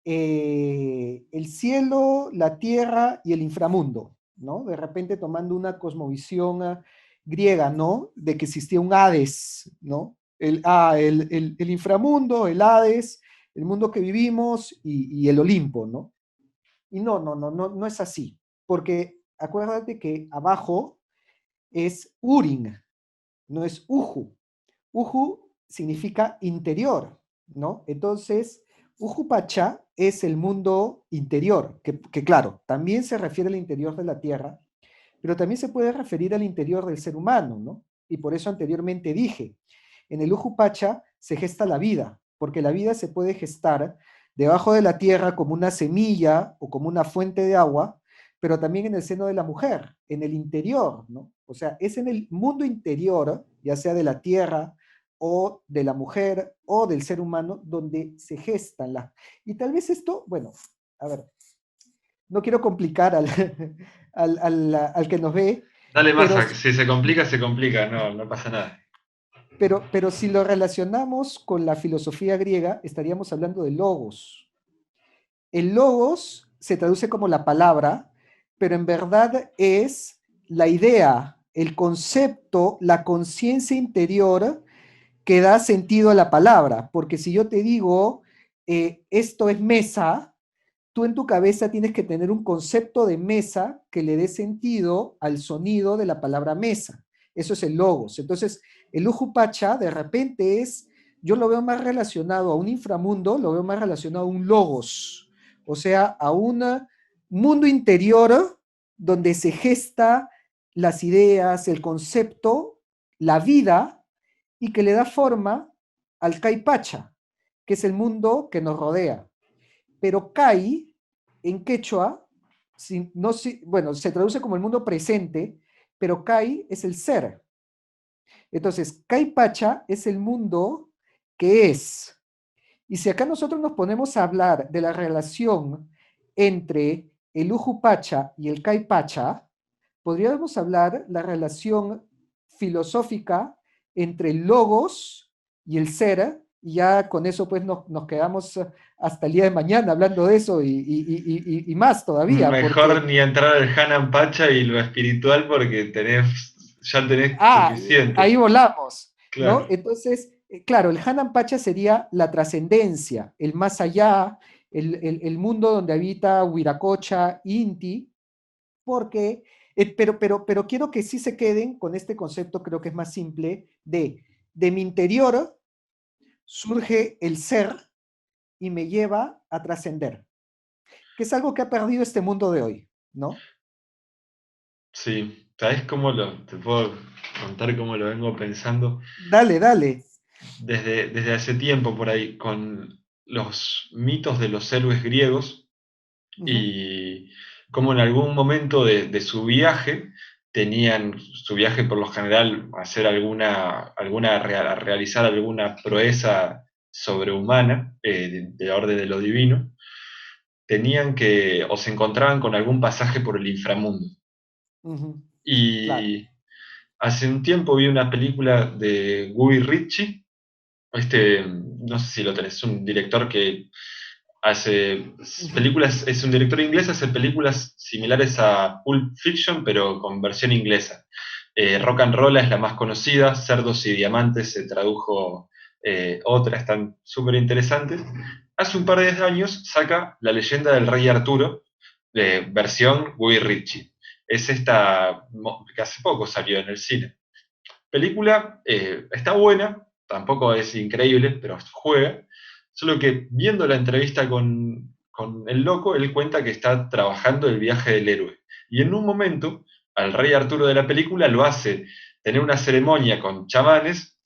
el cielo, la tierra y el inframundo, ¿no? De repente tomando una cosmovisión griega, ¿no? De que existía un Hades, ¿no? El inframundo, el Hades, el mundo que vivimos y el Olimpo, ¿no? Y no es así, porque acuérdate que abajo es Urin, no es Uju. Uju significa interior, ¿no? Entonces, Ujupacha es el mundo interior, que claro, también se refiere al interior de la Tierra, pero también se puede referir al interior del ser humano, ¿no? Y por eso anteriormente dije, en el Ujupacha se gesta la vida, porque la vida se puede gestar debajo de la tierra como una semilla o como una fuente de agua, pero también en el seno de la mujer, en el interior, ¿no? O sea, es en el mundo interior, ya sea de la tierra o de la mujer o del ser humano, donde se gestan las... Y tal vez esto, bueno, a ver, no quiero complicar al que nos ve, Dale pero, masa, si se complica, no, no pasa nada. pero si lo relacionamos con la filosofía griega, estaríamos hablando de logos. El logos se traduce como la palabra, pero en verdad es la idea, el concepto, la conciencia interior que da sentido a la palabra. Porque si yo te digo, esto es mesa, tú en tu cabeza tienes que tener un concepto de mesa que le dé sentido al sonido de la palabra mesa. Eso es el logos. Entonces, el Ujupacha de repente es, yo lo veo más relacionado a un inframundo, lo veo más relacionado a un logos, o sea, a un mundo interior donde se gesta las ideas, el concepto, la vida, y que le da forma al Caipacha, que es el mundo que nos rodea. Pero Kai, en quechua, no, bueno, se traduce como el mundo presente, pero Kai es el ser. Entonces, Kai Pacha es el mundo que es. Y si acá nosotros nos ponemos a hablar de la relación entre el Uju Pacha y el Kai Pacha, podríamos hablar la relación filosófica entre el logos y el ser, y ya con eso pues nos quedamos hasta el día de mañana hablando de eso y más todavía, Mejor porque, ni entrar al Hanan Pacha y lo espiritual porque ya tenés ahí suficiente. volamos, ¿no? Claro. Entonces, claro, el Hanan Pacha sería la trascendencia, el más allá, el mundo donde habita Huiracocha, Inti, porque, pero quiero que sí se queden con este concepto, creo que es más simple, de mi interior surge el ser y me lleva a trascender, que es algo que ha perdido este mundo de hoy, ¿no? Sí, ¿sabés cómo te puedo contar cómo lo vengo pensando? Dale, dale. Desde hace tiempo por ahí, con los mitos de los héroes griegos Ujú, y cómo en algún momento de su viaje, tenían su viaje por lo general a hacer a realizar alguna proeza sobrehumana de orden de lo divino, tenían que, o se encontraban con algún pasaje por el inframundo. ujú, claro. Y hace un tiempo vi una película de Guy Ritchie, no sé si lo tenés, es un director que hace Ujú, películas, es un director inglés, hace películas similares a Pulp Fiction, pero con versión inglesa. Rock and Roll es la más conocida, Cerdos y Diamantes se tradujo otra, están súper interesantes. Hace un par de años saca La leyenda del rey Arturo, versión Guy Ritchie. Es esta que hace poco salió en el cine. Película está buena, tampoco es increíble, pero juega. Solo que viendo la entrevista con el loco, él cuenta que está trabajando el viaje del héroe. Y en un momento, al rey Arturo de la película lo hace tener una ceremonia con chamanes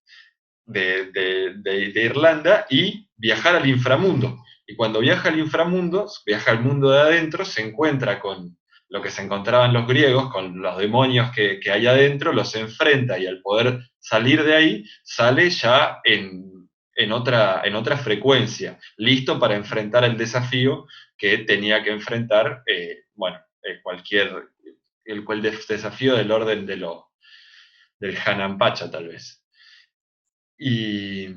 de Irlanda y viajar al inframundo. Y cuando viaja al inframundo, viaja al mundo de adentro, se encuentra con lo que se encontraban los griegos, con los demonios que hay adentro, los enfrenta y al poder salir de ahí, sale ya en otra frecuencia, listo para enfrentar el desafío que tenía que enfrentar, bueno, el desafío del orden del Hanan Pacha, tal vez. Y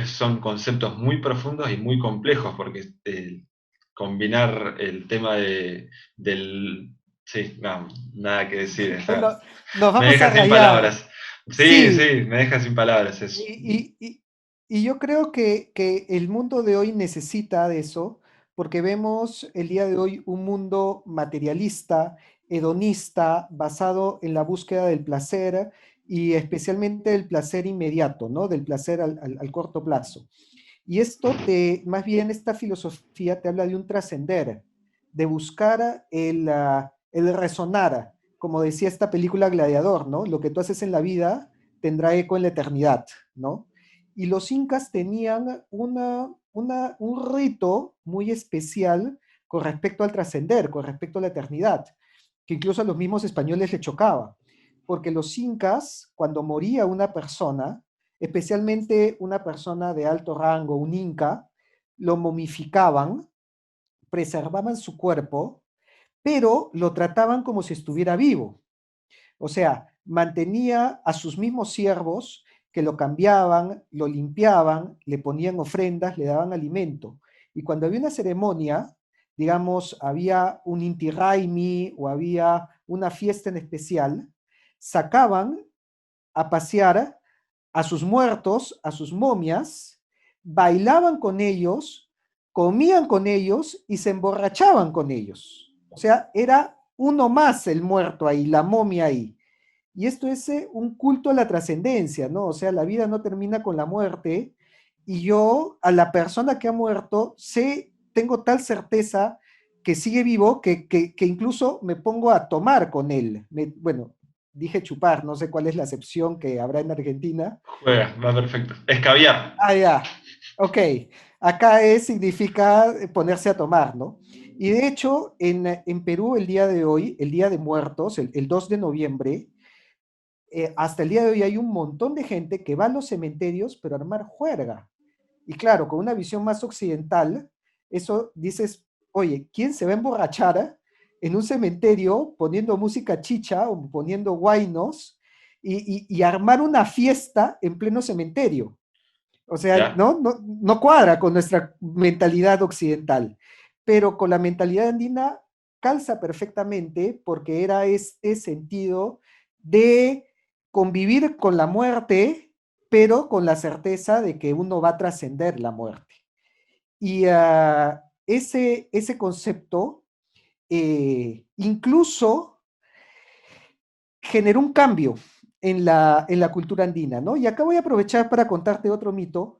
son conceptos muy profundos y muy complejos, porque combinar el tema del... Sí, no, nada que decir. Bueno, nos Me vamos a deja sin rayar. palabras. Sí, Sí, sí, me deja sin palabras eso. y yo creo que el mundo de hoy necesita de eso, porque vemos el día de hoy un mundo materialista, hedonista, basado en la búsqueda del placer y especialmente del placer inmediato, ¿no? Del placer al corto plazo. Y más bien esta filosofía te habla de un trascender, de buscar el resonar, como decía esta película Gladiador, ¿no? Lo que tú haces en la vida tendrá eco en la eternidad, ¿no? Y los incas tenían un rito muy especial con respecto al trascender, con respecto a la eternidad, que incluso a los mismos españoles le chocaba, porque los incas, cuando moría una persona, especialmente una persona de alto rango, un inca, lo momificaban, preservaban su cuerpo, pero lo trataban como si estuviera vivo. O sea, mantenía a sus mismos siervos que lo cambiaban, lo limpiaban, le ponían ofrendas, le daban alimento. Y cuando había una ceremonia, digamos, había un Inti Raymi o había una fiesta en especial, sacaban a pasear a sus muertos, a sus momias, bailaban con ellos, comían con ellos y se emborrachaban con ellos. O sea, era uno más el muerto ahí, la momia ahí. Y esto es un culto a la trascendencia, ¿no? O sea, la vida no termina con la muerte y yo a la persona que ha muerto tengo tal certeza que sigue vivo que incluso me pongo a tomar con él. Bueno, dije chupar, no sé cuál es la acepción que habrá en Argentina. Juega, va perfecto. Escabiar. Ah, ya, ok. Acá significa ponerse a tomar, ¿no? Y de hecho, en Perú el día de hoy, el Día de Muertos, el 2 de noviembre, hasta el día de hoy hay un montón de gente que va a los cementerios, pero a armar juerga. Y claro, con una visión más occidental, eso dices, oye, ¿quién se va a emborrachar en un cementerio poniendo música chicha o poniendo guainos y armar una fiesta en pleno cementerio? O sea, ¿Ya? no cuadra con nuestra mentalidad occidental, pero con la mentalidad andina calza perfectamente porque era este sentido de convivir con la muerte, pero con la certeza de que uno va a trascender la muerte. Y ese concepto incluso generó un cambio en la cultura andina, ¿no? Y acá voy a aprovechar para contarte otro mito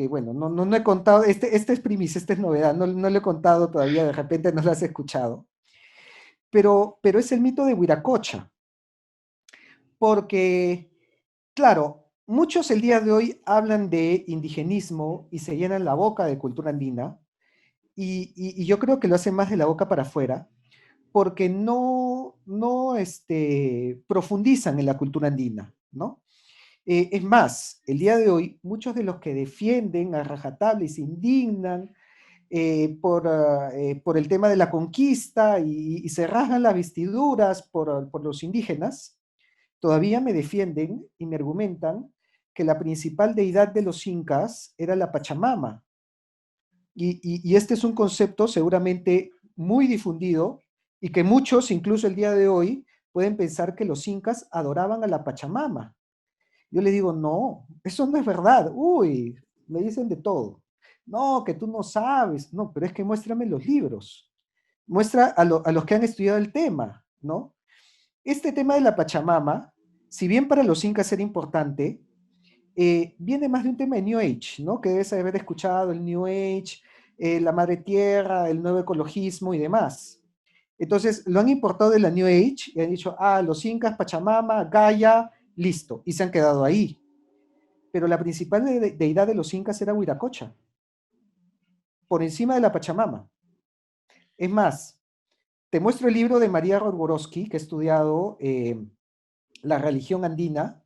bueno, no he contado, este es primicia, este es novedad, no lo he contado todavía, de repente no lo has escuchado, pero es el mito de Huiracocha, porque, claro, muchos el día de hoy hablan de indigenismo y se llenan la boca de cultura andina, y yo creo que lo hacen más de la boca para afuera, porque no profundizan en la cultura andina, ¿no? Es más, el día de hoy, muchos de los que defienden a rajatabla y se indignan por el tema de la conquista y se rasgan las vestiduras por los indígenas, todavía me defienden y me argumentan que la principal deidad de los incas era la Pachamama. Y este es un concepto seguramente muy difundido y que muchos, incluso el día de hoy, pueden pensar que los incas adoraban a la Pachamama. Yo le digo, no, eso no es verdad. Uy, me dicen de todo. No, que tú no sabes. No, pero es que muéstrame los libros. Muestra a los que han estudiado el tema, ¿no? Este tema de la Pachamama, si bien para los incas era importante, viene más de un tema de New Age, ¿no? Que debes haber escuchado el New Age, la madre tierra, el nuevo ecologismo y demás. Entonces, lo han importado de la New Age y han dicho, los incas, Pachamama, Gaia, listo, y se han quedado ahí. Pero la principal deidad de los incas era Huiracocha, por encima de la Pachamama. Es más, te muestro el libro de María Rodborowski, que ha estudiado la religión andina,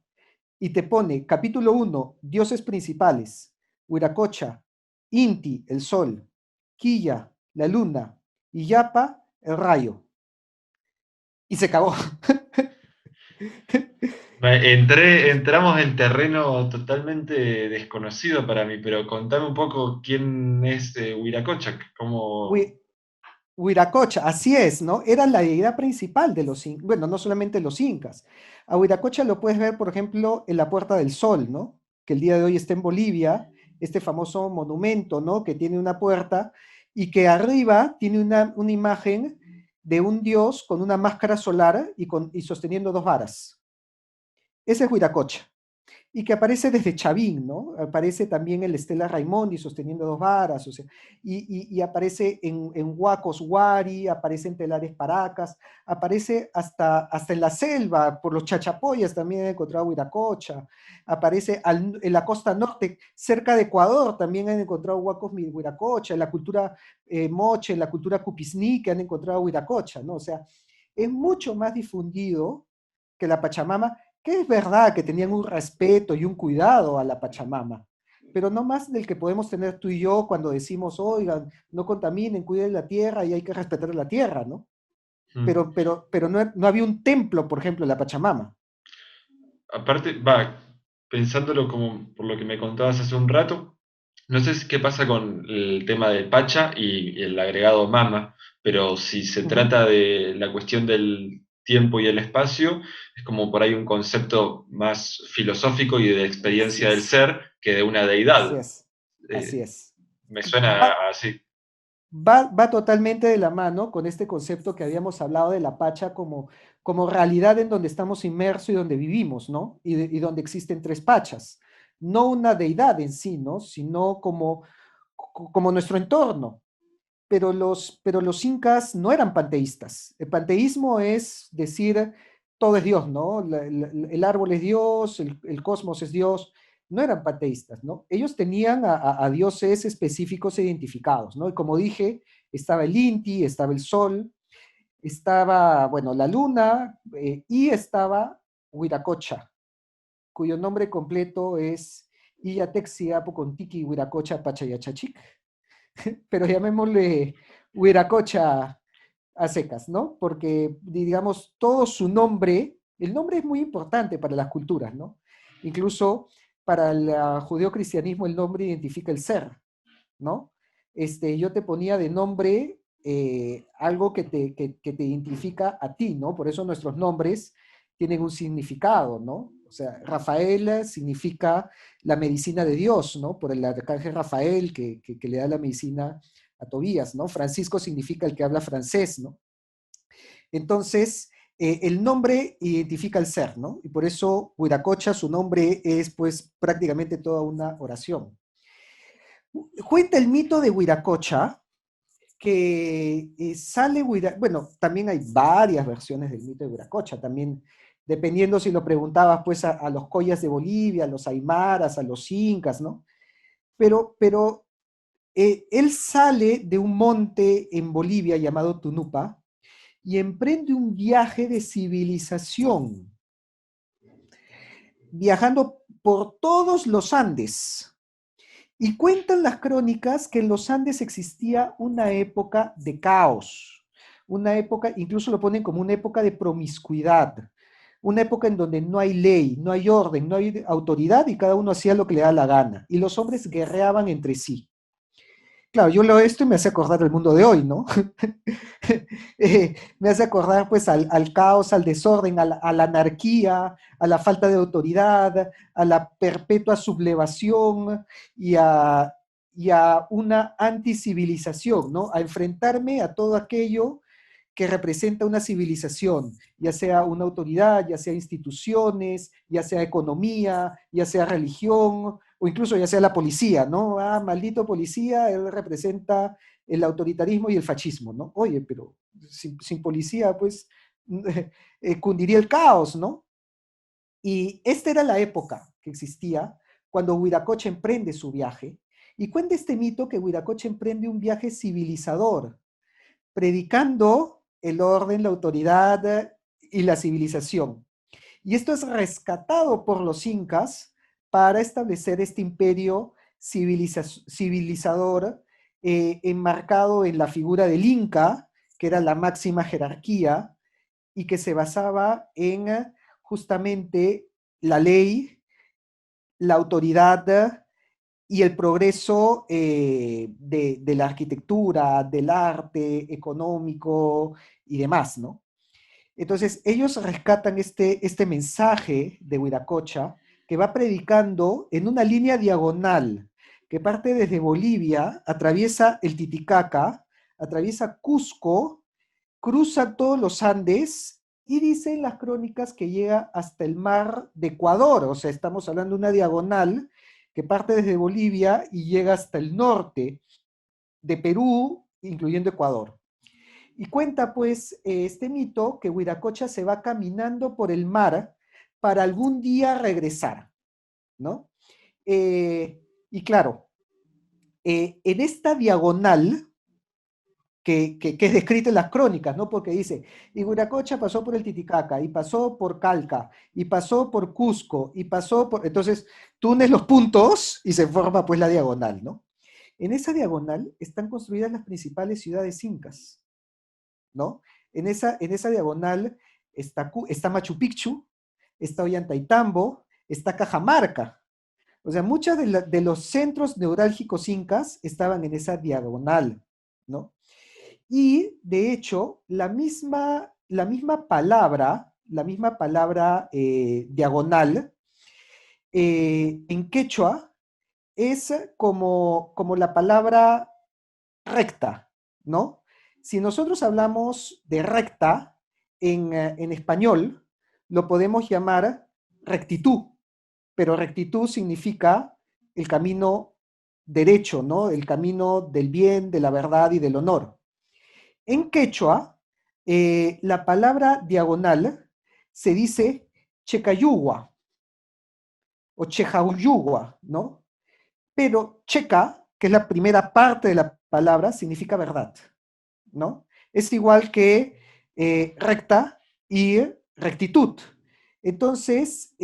y te pone capítulo 1, dioses principales, Huiracocha, Inti, el sol, Quilla, la luna, y Yapa, el rayo. Y se acabó. Entramos en terreno totalmente desconocido para mí, pero contame un poco quién es Huiracocha, cómo... Hui- Huiracocha, así es, ¿no? Era la deidad principal de los incas, bueno, no solamente los incas. A Huiracocha lo puedes ver, por ejemplo, en la Puerta del Sol, ¿no? Que el día de hoy está en Bolivia, este famoso monumento, ¿no? Que tiene una puerta y que arriba tiene una imagen de un dios con una máscara solar y sosteniendo dos varas. Ese es Huiracocha y que aparece desde Chavín, ¿no? Aparece también el Estela Raimondi sosteniendo dos varas, o sea, y aparece en Huacos Huari, aparece en Telares Paracas, aparece hasta en la selva, por los Chachapoyas también he encontrado Huiracocha, aparece en la costa norte, cerca de Ecuador también han encontrado Huacos Huiracocha, en la cultura moche, en la cultura cupisní que han encontrado Huiracocha, ¿no? O sea, es mucho más difundido que la Pachamama, que es verdad que tenían un respeto y un cuidado a la Pachamama, pero no más del que podemos tener tú y yo cuando decimos, oigan, no contaminen, cuiden la tierra y hay que respetar la tierra, ¿no? Mm. Pero no había un templo, por ejemplo, en la Pachamama. Aparte, va, pensándolo como por lo que me contabas hace un rato, no sé qué pasa con el tema del Pacha y el agregado Mama, pero si se Ujú. trata de la cuestión del tiempo y el espacio, es como por ahí un concepto más filosófico y de Así experiencia del es, ser que de una así deidad. es, así Eh, es. Me suena Va, así. va totalmente de la mano con este concepto que habíamos hablado de la Pacha como realidad en donde estamos inmersos y donde vivimos, ¿no? Y donde existen tres Pachas. No una deidad en sí, ¿no? Sino como nuestro entorno. Pero los incas no eran panteístas. El panteísmo es decir, todo es Dios, ¿no? El árbol es Dios, el cosmos es Dios. No eran panteístas, ¿no? Ellos tenían a dioses específicos e identificados, ¿no? Y como dije, estaba el Inti, estaba el Sol, estaba, bueno, la Luna y estaba Huiracocha, cuyo nombre completo es Iyatexiapo Contiki Huiracocha Pachayachachic, pero llamémosle Huiracocha a secas, ¿no? Porque, digamos, todo su nombre, el nombre es muy importante para las culturas, ¿no? Incluso para el judeocristianismo el nombre identifica el ser, ¿no? Yo te ponía de nombre algo que te identifica a ti, ¿no? Por eso nuestros nombres tienen un significado, ¿no? O sea, Rafael significa la medicina de Dios, ¿no? Por el arcángel Rafael que le da la medicina a Tobías, ¿no? Francisco significa el que habla francés, ¿no? Entonces, el nombre identifica el ser, ¿no? Y por eso Huiracocha, su nombre es pues prácticamente toda una oración. Cuenta el mito de Huiracocha que bueno, también hay varias versiones del mito de Huiracocha, también dependiendo si lo preguntabas pues a los collas de Bolivia, a los aymaras, a los incas, ¿no? Pero él sale de un monte en Bolivia llamado Tunupa y emprende un viaje de civilización, viajando por todos los Andes. Y cuentan las crónicas que en los Andes existía una época de caos, una época, incluso lo ponen como una época de promiscuidad, una época en donde no hay ley, no hay orden, no hay autoridad y cada uno hacía lo que le da la gana. Y los hombres guerreaban entre sí. Claro, yo leo esto y me hace acordar del mundo de hoy, ¿no? Me hace acordar pues al caos, al desorden, a la anarquía, a la falta de autoridad, a la perpetua sublevación y a una anticivilización, ¿no? A enfrentarme a todo aquello que representa una civilización, ya sea una autoridad, ya sea instituciones, ya sea economía, ya sea religión, o incluso ya sea la policía, ¿no? Ah, maldito policía, él representa el autoritarismo y el fascismo, ¿no? Oye, pero sin policía, pues, cundiría el caos, ¿no? Y esta era la época que existía cuando Huiracocha emprende su viaje. Y cuenta este mito que Huiracocha emprende un viaje civilizador, predicando el orden, la autoridad y la civilización. Y esto es rescatado por los incas para establecer este imperio civilizador enmarcado en la figura del inca, que era la máxima jerarquía y que se basaba en justamente la ley, la autoridad y el progreso de la arquitectura, del arte, económico y demás, ¿no? Entonces, ellos rescatan este mensaje de Huiracocha que va predicando en una línea diagonal que parte desde Bolivia, atraviesa el Titicaca, atraviesa Cusco, cruza todos los Andes y dicen las crónicas que llega hasta el mar de Ecuador. O sea, estamos hablando de una diagonal que parte desde Bolivia y llega hasta el norte de Perú, incluyendo Ecuador. Y cuenta pues este mito que Huiracocha se va caminando por el mar para algún día regresar, ¿no? Y claro, en esta diagonal que es descrita en las crónicas, ¿no? Porque dice, y Huiracocha pasó por el Titicaca, y pasó por Calca, y pasó por Cusco, y pasó por... Entonces, tú unes los puntos y se forma pues la diagonal, ¿no? En esa diagonal están construidas las principales ciudades incas, ¿no? En esa diagonal está Machu Picchu, está Ollantaytambo, está Cajamarca. O sea, muchos de los centros neurálgicos incas estaban en esa diagonal, ¿no? Y de hecho, la misma palabra diagonal en quechua es como la palabra recta, ¿no? Si nosotros hablamos de recta en español, lo podemos llamar rectitud, pero rectitud significa el camino derecho, ¿no? El camino del bien, de la verdad y del honor. En quechua, la palabra diagonal se dice checayugua o chejauyugua, ¿no? Pero checa, que es la primera parte de la palabra, significa verdad, ¿no? Es igual que recta y rectitud. Entonces,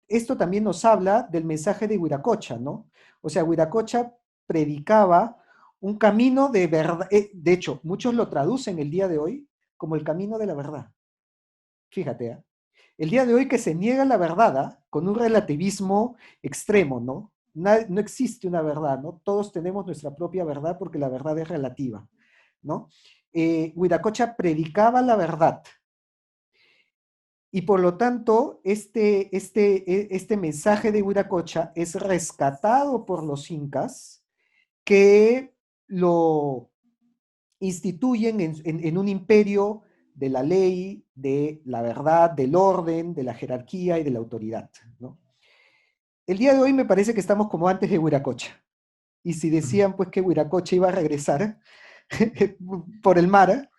esto también nos habla del mensaje de Huiracocha, ¿no? O sea, Huiracocha predicaba un camino de verdad. De hecho, muchos lo traducen el día de hoy como el camino de la verdad. Fíjate, ¿eh? El día de hoy que se niega la verdad, ¿ah? Con un relativismo extremo, ¿no? No existe una verdad, ¿no? Todos tenemos nuestra propia verdad porque la verdad es relativa, ¿no? Huiracocha predicaba la verdad y por lo tanto este mensaje de Huiracocha es rescatado por los incas que lo instituyen en un imperio de la ley, de la verdad, del orden, de la jerarquía y de la autoridad, ¿no? El día de hoy me parece que estamos como antes de Huiracocha. Y si decían pues que Huiracocha iba a regresar por el mar,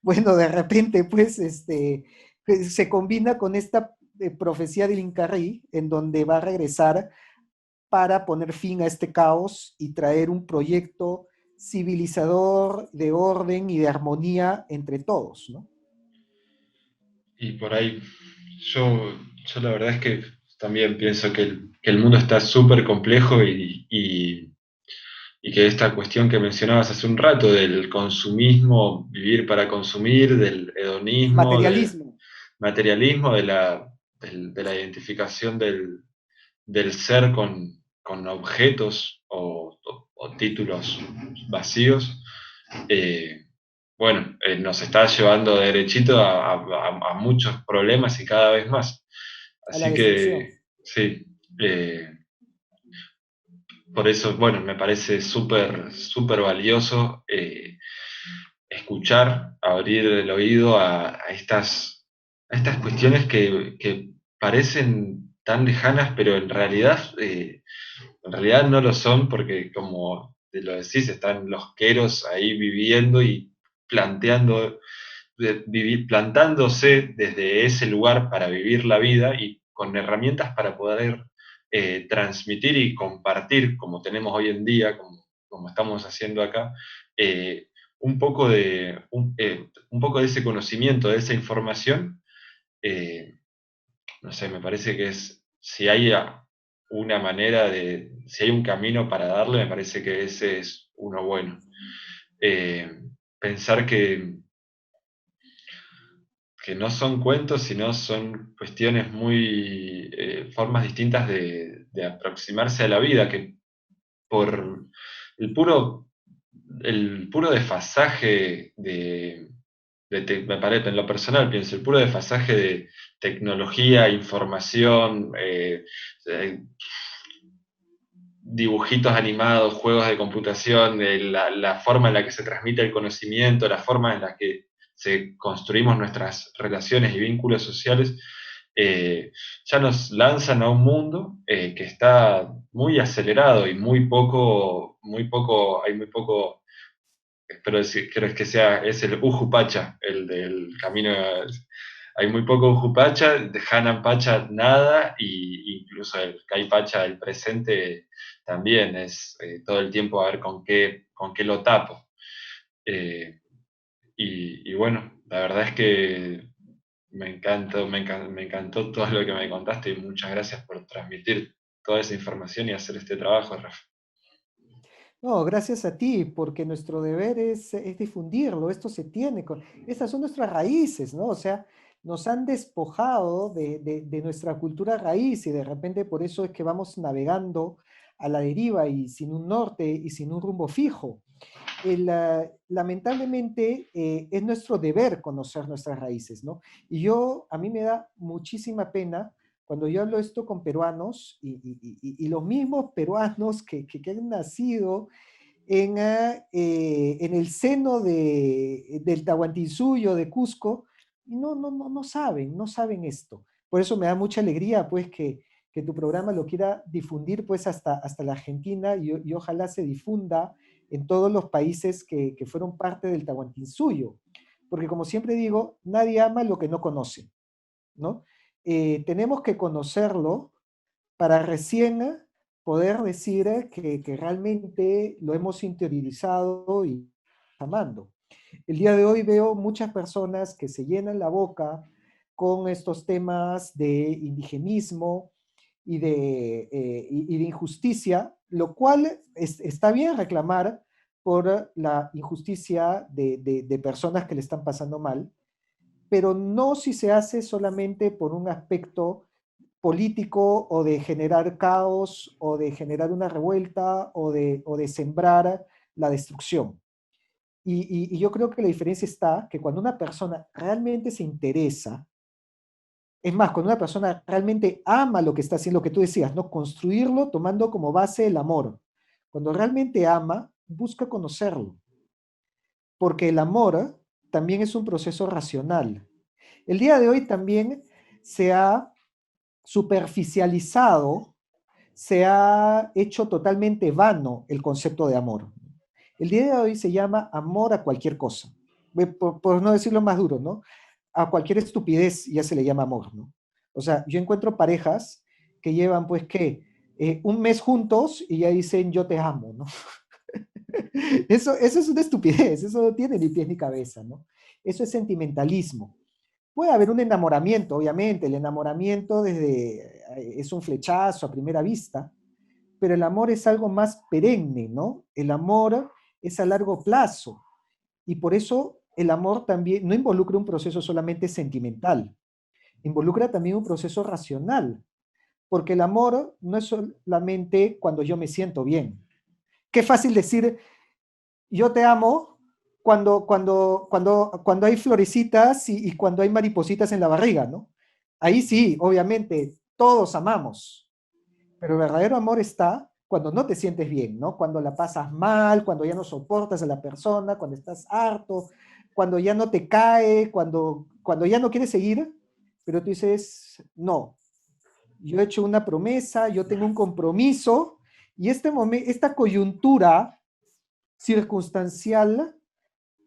bueno, de repente pues se combina con esta profecía del Incarrí, en donde va a regresar para poner fin a este caos y traer un proyecto civilizador de orden y de armonía entre todos, ¿no? Y por ahí, yo la verdad es que también pienso que el mundo está súper complejo y que esta cuestión que mencionabas hace un rato del consumismo, vivir para consumir, del hedonismo, del Materialismo. materialismo, de la identificación del ser con objetos o títulos vacíos, eh, bueno, nos está llevando derechito a muchos problemas y cada vez más. A la Así destrucción. que sí, eh, por eso, bueno, me parece súper, súper valioso escuchar, abrir el oído a estas cuestiones que parecen tan lejanas, pero en realidad no lo son porque, como te lo decís, están los queros ahí viviendo y planteando, plantándose desde ese lugar para vivir la vida y con herramientas para poder transmitir y compartir, como tenemos hoy en día, como estamos haciendo acá, eh, un poco de ese conocimiento, de esa información. No sé, me parece que si hay una manera si hay un camino para darle, me parece que ese es uno bueno. Pensar que no son cuentos, sino son cuestiones muy, formas distintas de aproximarse a la vida, que por el puro, el puro desfasaje me parece, en lo personal pienso, el puro desfasaje de tecnología, información, dibujitos animados, juegos de computación, la forma en la que se transmite el conocimiento, la forma en la que construimos nuestras relaciones y vínculos sociales, ya nos lanzan a un mundo que está muy acelerado y hay muy poco, espero decir, creo que sea, es el Ujupacha, el del camino. Hay muy poco Ujupacha, de Hanan Pacha nada, y incluso el Kai Pacha del presente también es todo el tiempo a ver con qué lo tapo. Eh, y bueno, la verdad es que me encantó todo lo que me contaste y muchas gracias por transmitir toda esa información y hacer este trabajo, Rafa. No, gracias a ti, porque nuestro deber es difundirlo, esto se tiene, estas son nuestras raíces, ¿no? O sea, nos han despojado de nuestra cultura raíz y de repente por eso es que vamos navegando a la deriva y sin un norte y sin un rumbo fijo. Lamentablemente es nuestro deber conocer nuestras raíces, ¿no? Y a mí me da muchísima pena cuando yo hablo esto con peruanos y los mismos peruanos que han nacido en el seno del Tahuantinsuyo, de Cusco, y no saben esto. Por eso me da mucha alegría, pues, que tu programa lo quiera difundir, pues, hasta la Argentina y ojalá se difunda en todos los países que fueron parte del Tahuantinsuyo. Porque como siempre digo, nadie ama lo que no conoce, ¿no? Tenemos que conocerlo para recién poder decir que realmente lo hemos interiorizado y amando. El día de hoy veo muchas personas que se llenan la boca con estos temas de indigenismo y de injusticia, lo cual está bien reclamar por la injusticia de personas que le están pasando mal, pero no si se hace solamente por un aspecto político o de generar caos o de generar una revuelta o de sembrar la destrucción. Y yo creo que la diferencia está que cuando una persona realmente se interesa, es más, cuando una persona realmente ama lo que está haciendo, lo que tú decías, ¿no? Construirlo tomando como base el amor. Cuando realmente ama, busca conocerlo, porque el amor también es un proceso racional. El día de hoy también se ha superficializado, se ha hecho totalmente vano el concepto de amor. El día de hoy se llama amor a cualquier cosa, por no decirlo más duro, ¿no? A cualquier estupidez ya se le llama amor, ¿no? O sea, yo encuentro parejas que llevan, pues, ¿qué? Un mes juntos y ya dicen yo te amo, ¿no? Eso es una estupidez, eso no tiene ni pies ni cabeza, ¿no? Eso es sentimentalismo. Puede haber un enamoramiento, obviamente, el enamoramiento es un flechazo a primera vista, pero el amor es algo más perenne, ¿no? El amor es a largo plazo y por eso el amor también no involucra un proceso solamente sentimental, involucra también un proceso racional, porque el amor no es solamente cuando yo me siento bien. Qué fácil decir yo te amo cuando hay florecitas y cuando hay maripositas en la barriga, ¿no? Ahí sí, obviamente, todos amamos, pero el verdadero amor está cuando no te sientes bien, ¿no? Cuando la pasas mal, cuando ya no soportas a la persona, cuando estás harto, cuando ya no te cae, cuando ya no quieres seguir, pero tú dices, no, yo he hecho una promesa, yo tengo un compromiso, y esta coyuntura circunstancial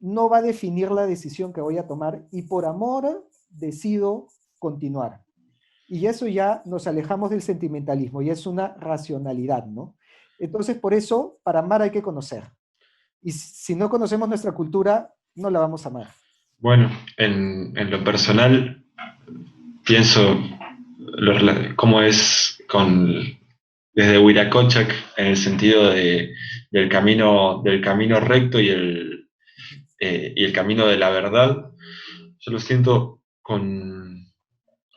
no va a definir la decisión que voy a tomar y por amor decido continuar. Y eso ya nos alejamos del sentimentalismo y es una racionalidad, ¿no? Entonces, por eso, para amar hay que conocer. Y si no conocemos nuestra cultura, no la vamos a amar. Bueno, en lo personal, pienso cómo es desde Huiracochac en el sentido del camino recto y el camino de la verdad. Yo lo siento con,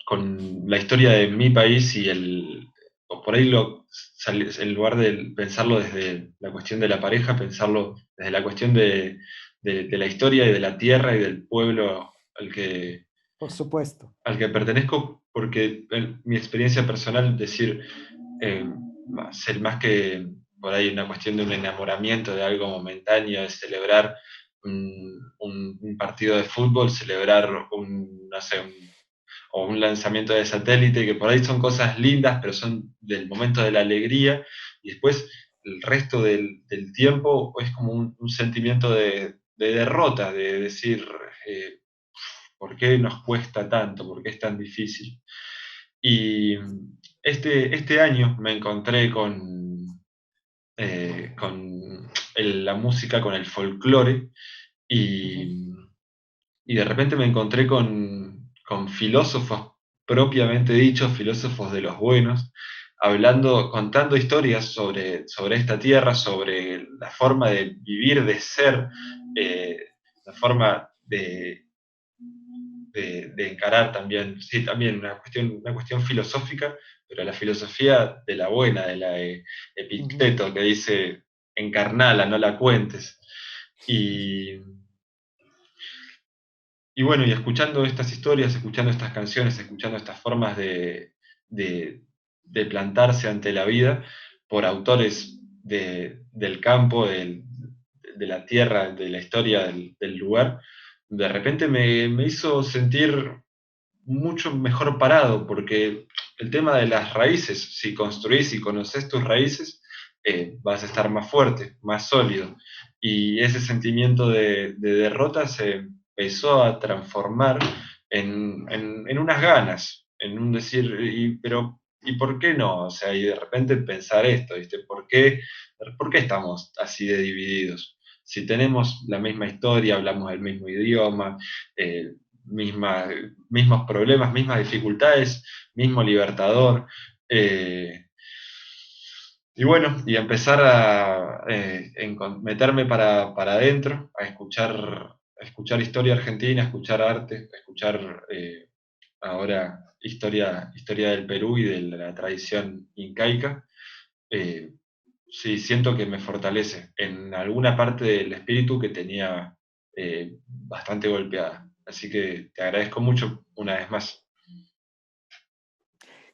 con la historia de mi país o por ahí en lugar de pensarlo desde la cuestión de la pareja, pensarlo desde la cuestión de la historia y de la tierra y del pueblo por supuesto. al que pertenezco, porque en mi experiencia personal, decir, eh, ser más que por ahí una cuestión de un enamoramiento de algo momentáneo, de celebrar un partido de fútbol, celebrar no sé, o un lanzamiento de satélite, que por ahí son cosas lindas, pero son del momento de la alegría, y después el resto del tiempo es como un sentimiento de derrota, de decir, eh, ¿por qué nos cuesta tanto? ¿Por qué es tan difícil? Y este año me encontré con la música, con el folclore, Ujú, y, y de repente me encontré con filósofos propiamente dichos, filósofos de los buenos, hablando, contando historias sobre esta tierra, sobre la forma de vivir, de ser, la forma de encarar también, sí, también una cuestión filosófica, pero la filosofía de la buena, de la de ujú. Epicteto, que dice, encarnala, no la cuentes. Y, y bueno, y escuchando estas historias, escuchando estas canciones, escuchando estas formas de, de plantarse ante la vida por autores del campo, de la tierra, de la historia del lugar, de repente me hizo sentir mucho mejor parado, porque el tema de las raíces, si construís y conoces tus raíces, vas a estar más fuerte, más sólido. Y ese sentimiento de derrota se empezó a transformar en unas ganas, en un decir, pero ¿y por qué no? O sea, y de repente pensar esto, ¿viste? ¿Por qué estamos así de divididos? Si tenemos la misma historia, hablamos el mismo idioma, eh, misma, mismos problemas, mismas dificultades, mismo libertador. eh, y bueno, y empezar meterme para adentro, a escuchar historia argentina, a escuchar arte, a escuchar ahora historia del Perú y de la tradición incaica. Eh, sí, siento que me fortalece en alguna parte del espíritu que tenía bastante golpeada. Así que te agradezco mucho una vez más.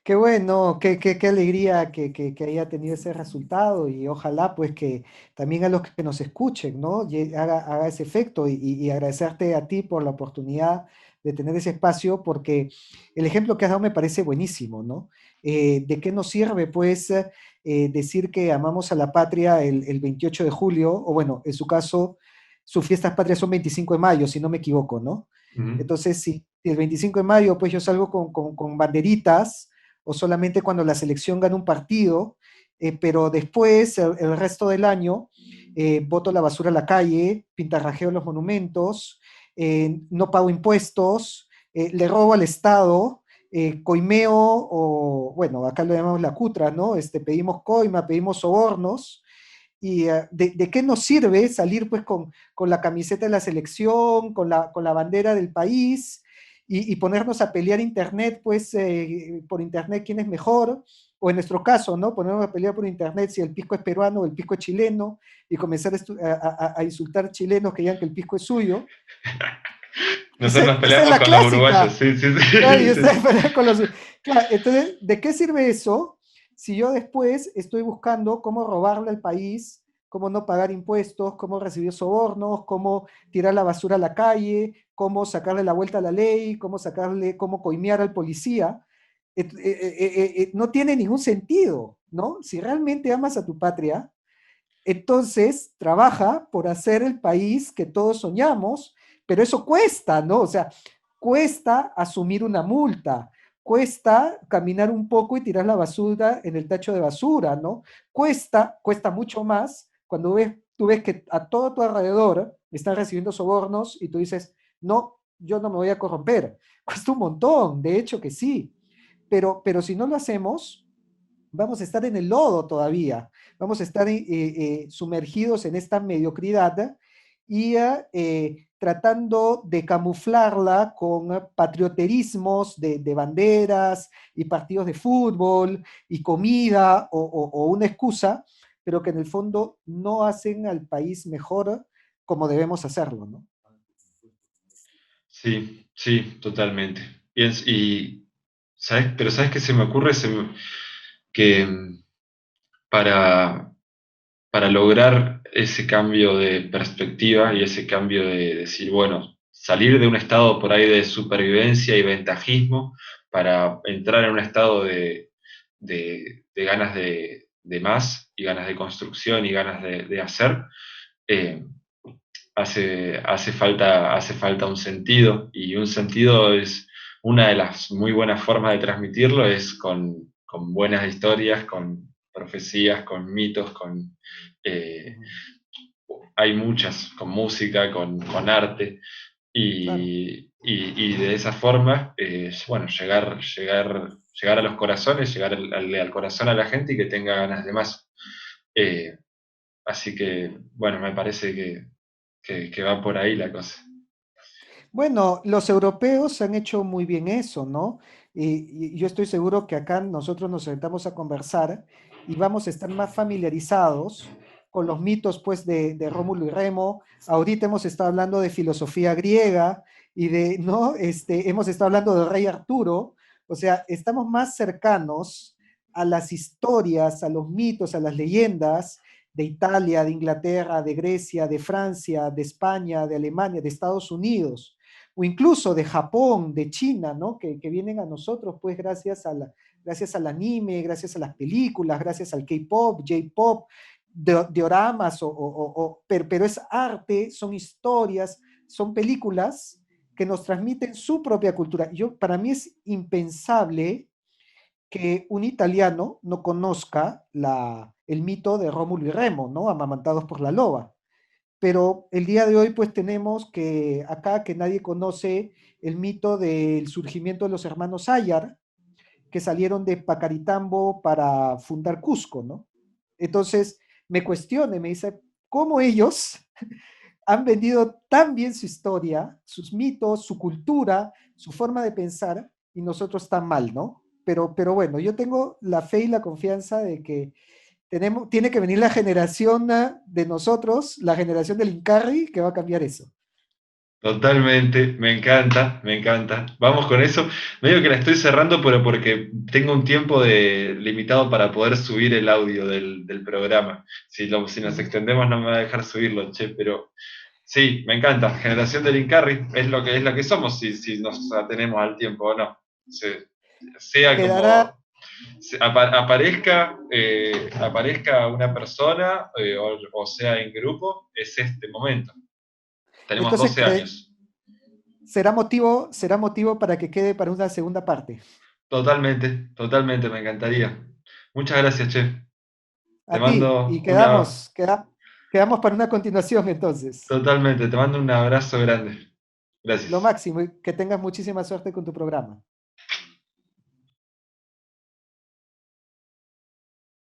Qué bueno, qué alegría que haya tenido ese resultado y ojalá pues que también a los que nos escuchen, ¿no? Haga ese efecto y agradecerte a ti por la oportunidad de tener ese espacio porque el ejemplo que has dado me parece buenísimo, ¿no? ¿De qué nos sirve pues decir que amamos a la patria el 28 de julio? O bueno, en su caso, sus fiestas patrias son 25 de mayo, si no me equivoco, ¿no? Ujú. Entonces, si el 25 de mayo pues yo salgo con banderitas o solamente cuando la selección gana un partido, pero después, el resto del año, boto la basura a la calle, pintarrajeo los monumentos, no pago impuestos, le robo al Estado, coimeo, o bueno, acá lo llamamos la cutra, ¿no? Pedimos coima, pedimos sobornos, y de qué nos sirve salir pues con la camiseta de la selección, con la bandera del país y ponernos a pelear internet, pues por internet quién es mejor, o en nuestro caso, ¿no? Ponernos a pelear por internet si el pisco es peruano o el pisco es chileno y comenzar a insultar chilenos que digan que el pisco es suyo. Nosotros nos Esa es peleamos la con los uruguayos, clásica. sí, sí, Claro, y sí, ustedes sí. pelean con los... Claro, entonces, ¿de qué sirve eso si yo después estoy buscando cómo robarle al país, cómo no pagar impuestos, cómo recibir sobornos, cómo tirar la basura a la calle, cómo sacarle la vuelta a la ley, cómo coimear al policía? No tiene ningún sentido, ¿no? Si realmente amas a tu patria, entonces trabaja por hacer el país que todos soñamos, pero eso cuesta, ¿no? O sea, cuesta asumir una multa, cuesta caminar un poco y tirar la basura en el tacho de basura, ¿no? Cuesta mucho más cuando tú ves que a todo tu alrededor están recibiendo sobornos y tú dices, no, yo no me voy a corromper. Cuesta un montón, de hecho que sí, pero si no lo hacemos, vamos a estar en el lodo todavía, vamos a estar sumergidos en esta mediocridad y tratando de camuflarla con patrioterismos de banderas y partidos de fútbol y comida o una excusa, pero que en el fondo no hacen al país mejor como debemos hacerlo, ¿no? Sí, sí, totalmente. ¿Sabes? Pero ¿sabes qué se me ocurre? Que para, para lograr ese cambio de perspectiva y ese cambio de decir, bueno, salir de un estado por ahí de supervivencia y ventajismo para entrar en un estado de ganas de más y ganas de construcción y ganas de hacer, eh, hace falta un sentido, y un sentido es una de las muy buenas formas de transmitirlo, es con buenas historias, con profecías, con mitos, eh, Ujú. hay muchas, con música, con arte, Claro. y de esa forma, bueno, llegar a los corazones, llegar al corazón a la gente y que tenga ganas de más. Eh, Así que, bueno, me parece que va por ahí la cosa. Bueno, los europeos han hecho muy bien eso, ¿no? Y yo estoy seguro que acá nosotros nos sentamos a conversar y vamos a estar más familiarizados con los mitos, pues, de Rómulo y Remo. Ahorita hemos estado hablando de filosofía griega y ¿no? Hemos estado hablando del rey Arturo. O sea, estamos más cercanos a las historias, a los mitos, a las leyendas de Italia, de Inglaterra, de Grecia, de Francia, de España, de Alemania, de Estados Unidos o incluso de Japón, de China, ¿no? Que vienen a nosotros, pues, gracias al anime, gracias a las películas, gracias al K-pop, J-pop, dioramas, pero es arte, son historias, son películas que nos transmiten su propia cultura. Para mí es impensable que un italiano no conozca el mito de Rómulo y Remo, ¿no? Amamantados por la loba. Pero el día de hoy pues tenemos que acá que nadie conoce el mito del surgimiento de los hermanos Ayar, que salieron de Pacaritambo para fundar Cusco, ¿no? Entonces me dice, ¿cómo ellos han vendido tan bien su historia, sus mitos, su cultura, su forma de pensar, y nosotros tan mal, ¿no? Pero bueno, yo tengo la fe y la confianza de que tiene que venir la generación de nosotros, la generación del Incarri, que va a cambiar eso. Totalmente, me encanta, me encanta. Vamos con eso. Medio que la estoy cerrando, pero porque tengo un tiempo limitado para poder subir el audio del programa. Si nos Ujú. extendemos no me va a dejar subirlo, che, pero sí, me encanta. Generación del Incarri es lo que somos, si nos atenemos al tiempo o no. Sea Quedará, como aparezca una persona, o sea en grupo, es este momento. Tenemos entonces 12 años. será motivo para que quede para una segunda parte. Totalmente, totalmente, me encantaría. Muchas gracias, Che. Te A ti, mando y una, quedamos para una continuación entonces. totalmente, te mando un abrazo grande. Lo Gracias. máximo, y que tengas muchísima suerte con tu programa.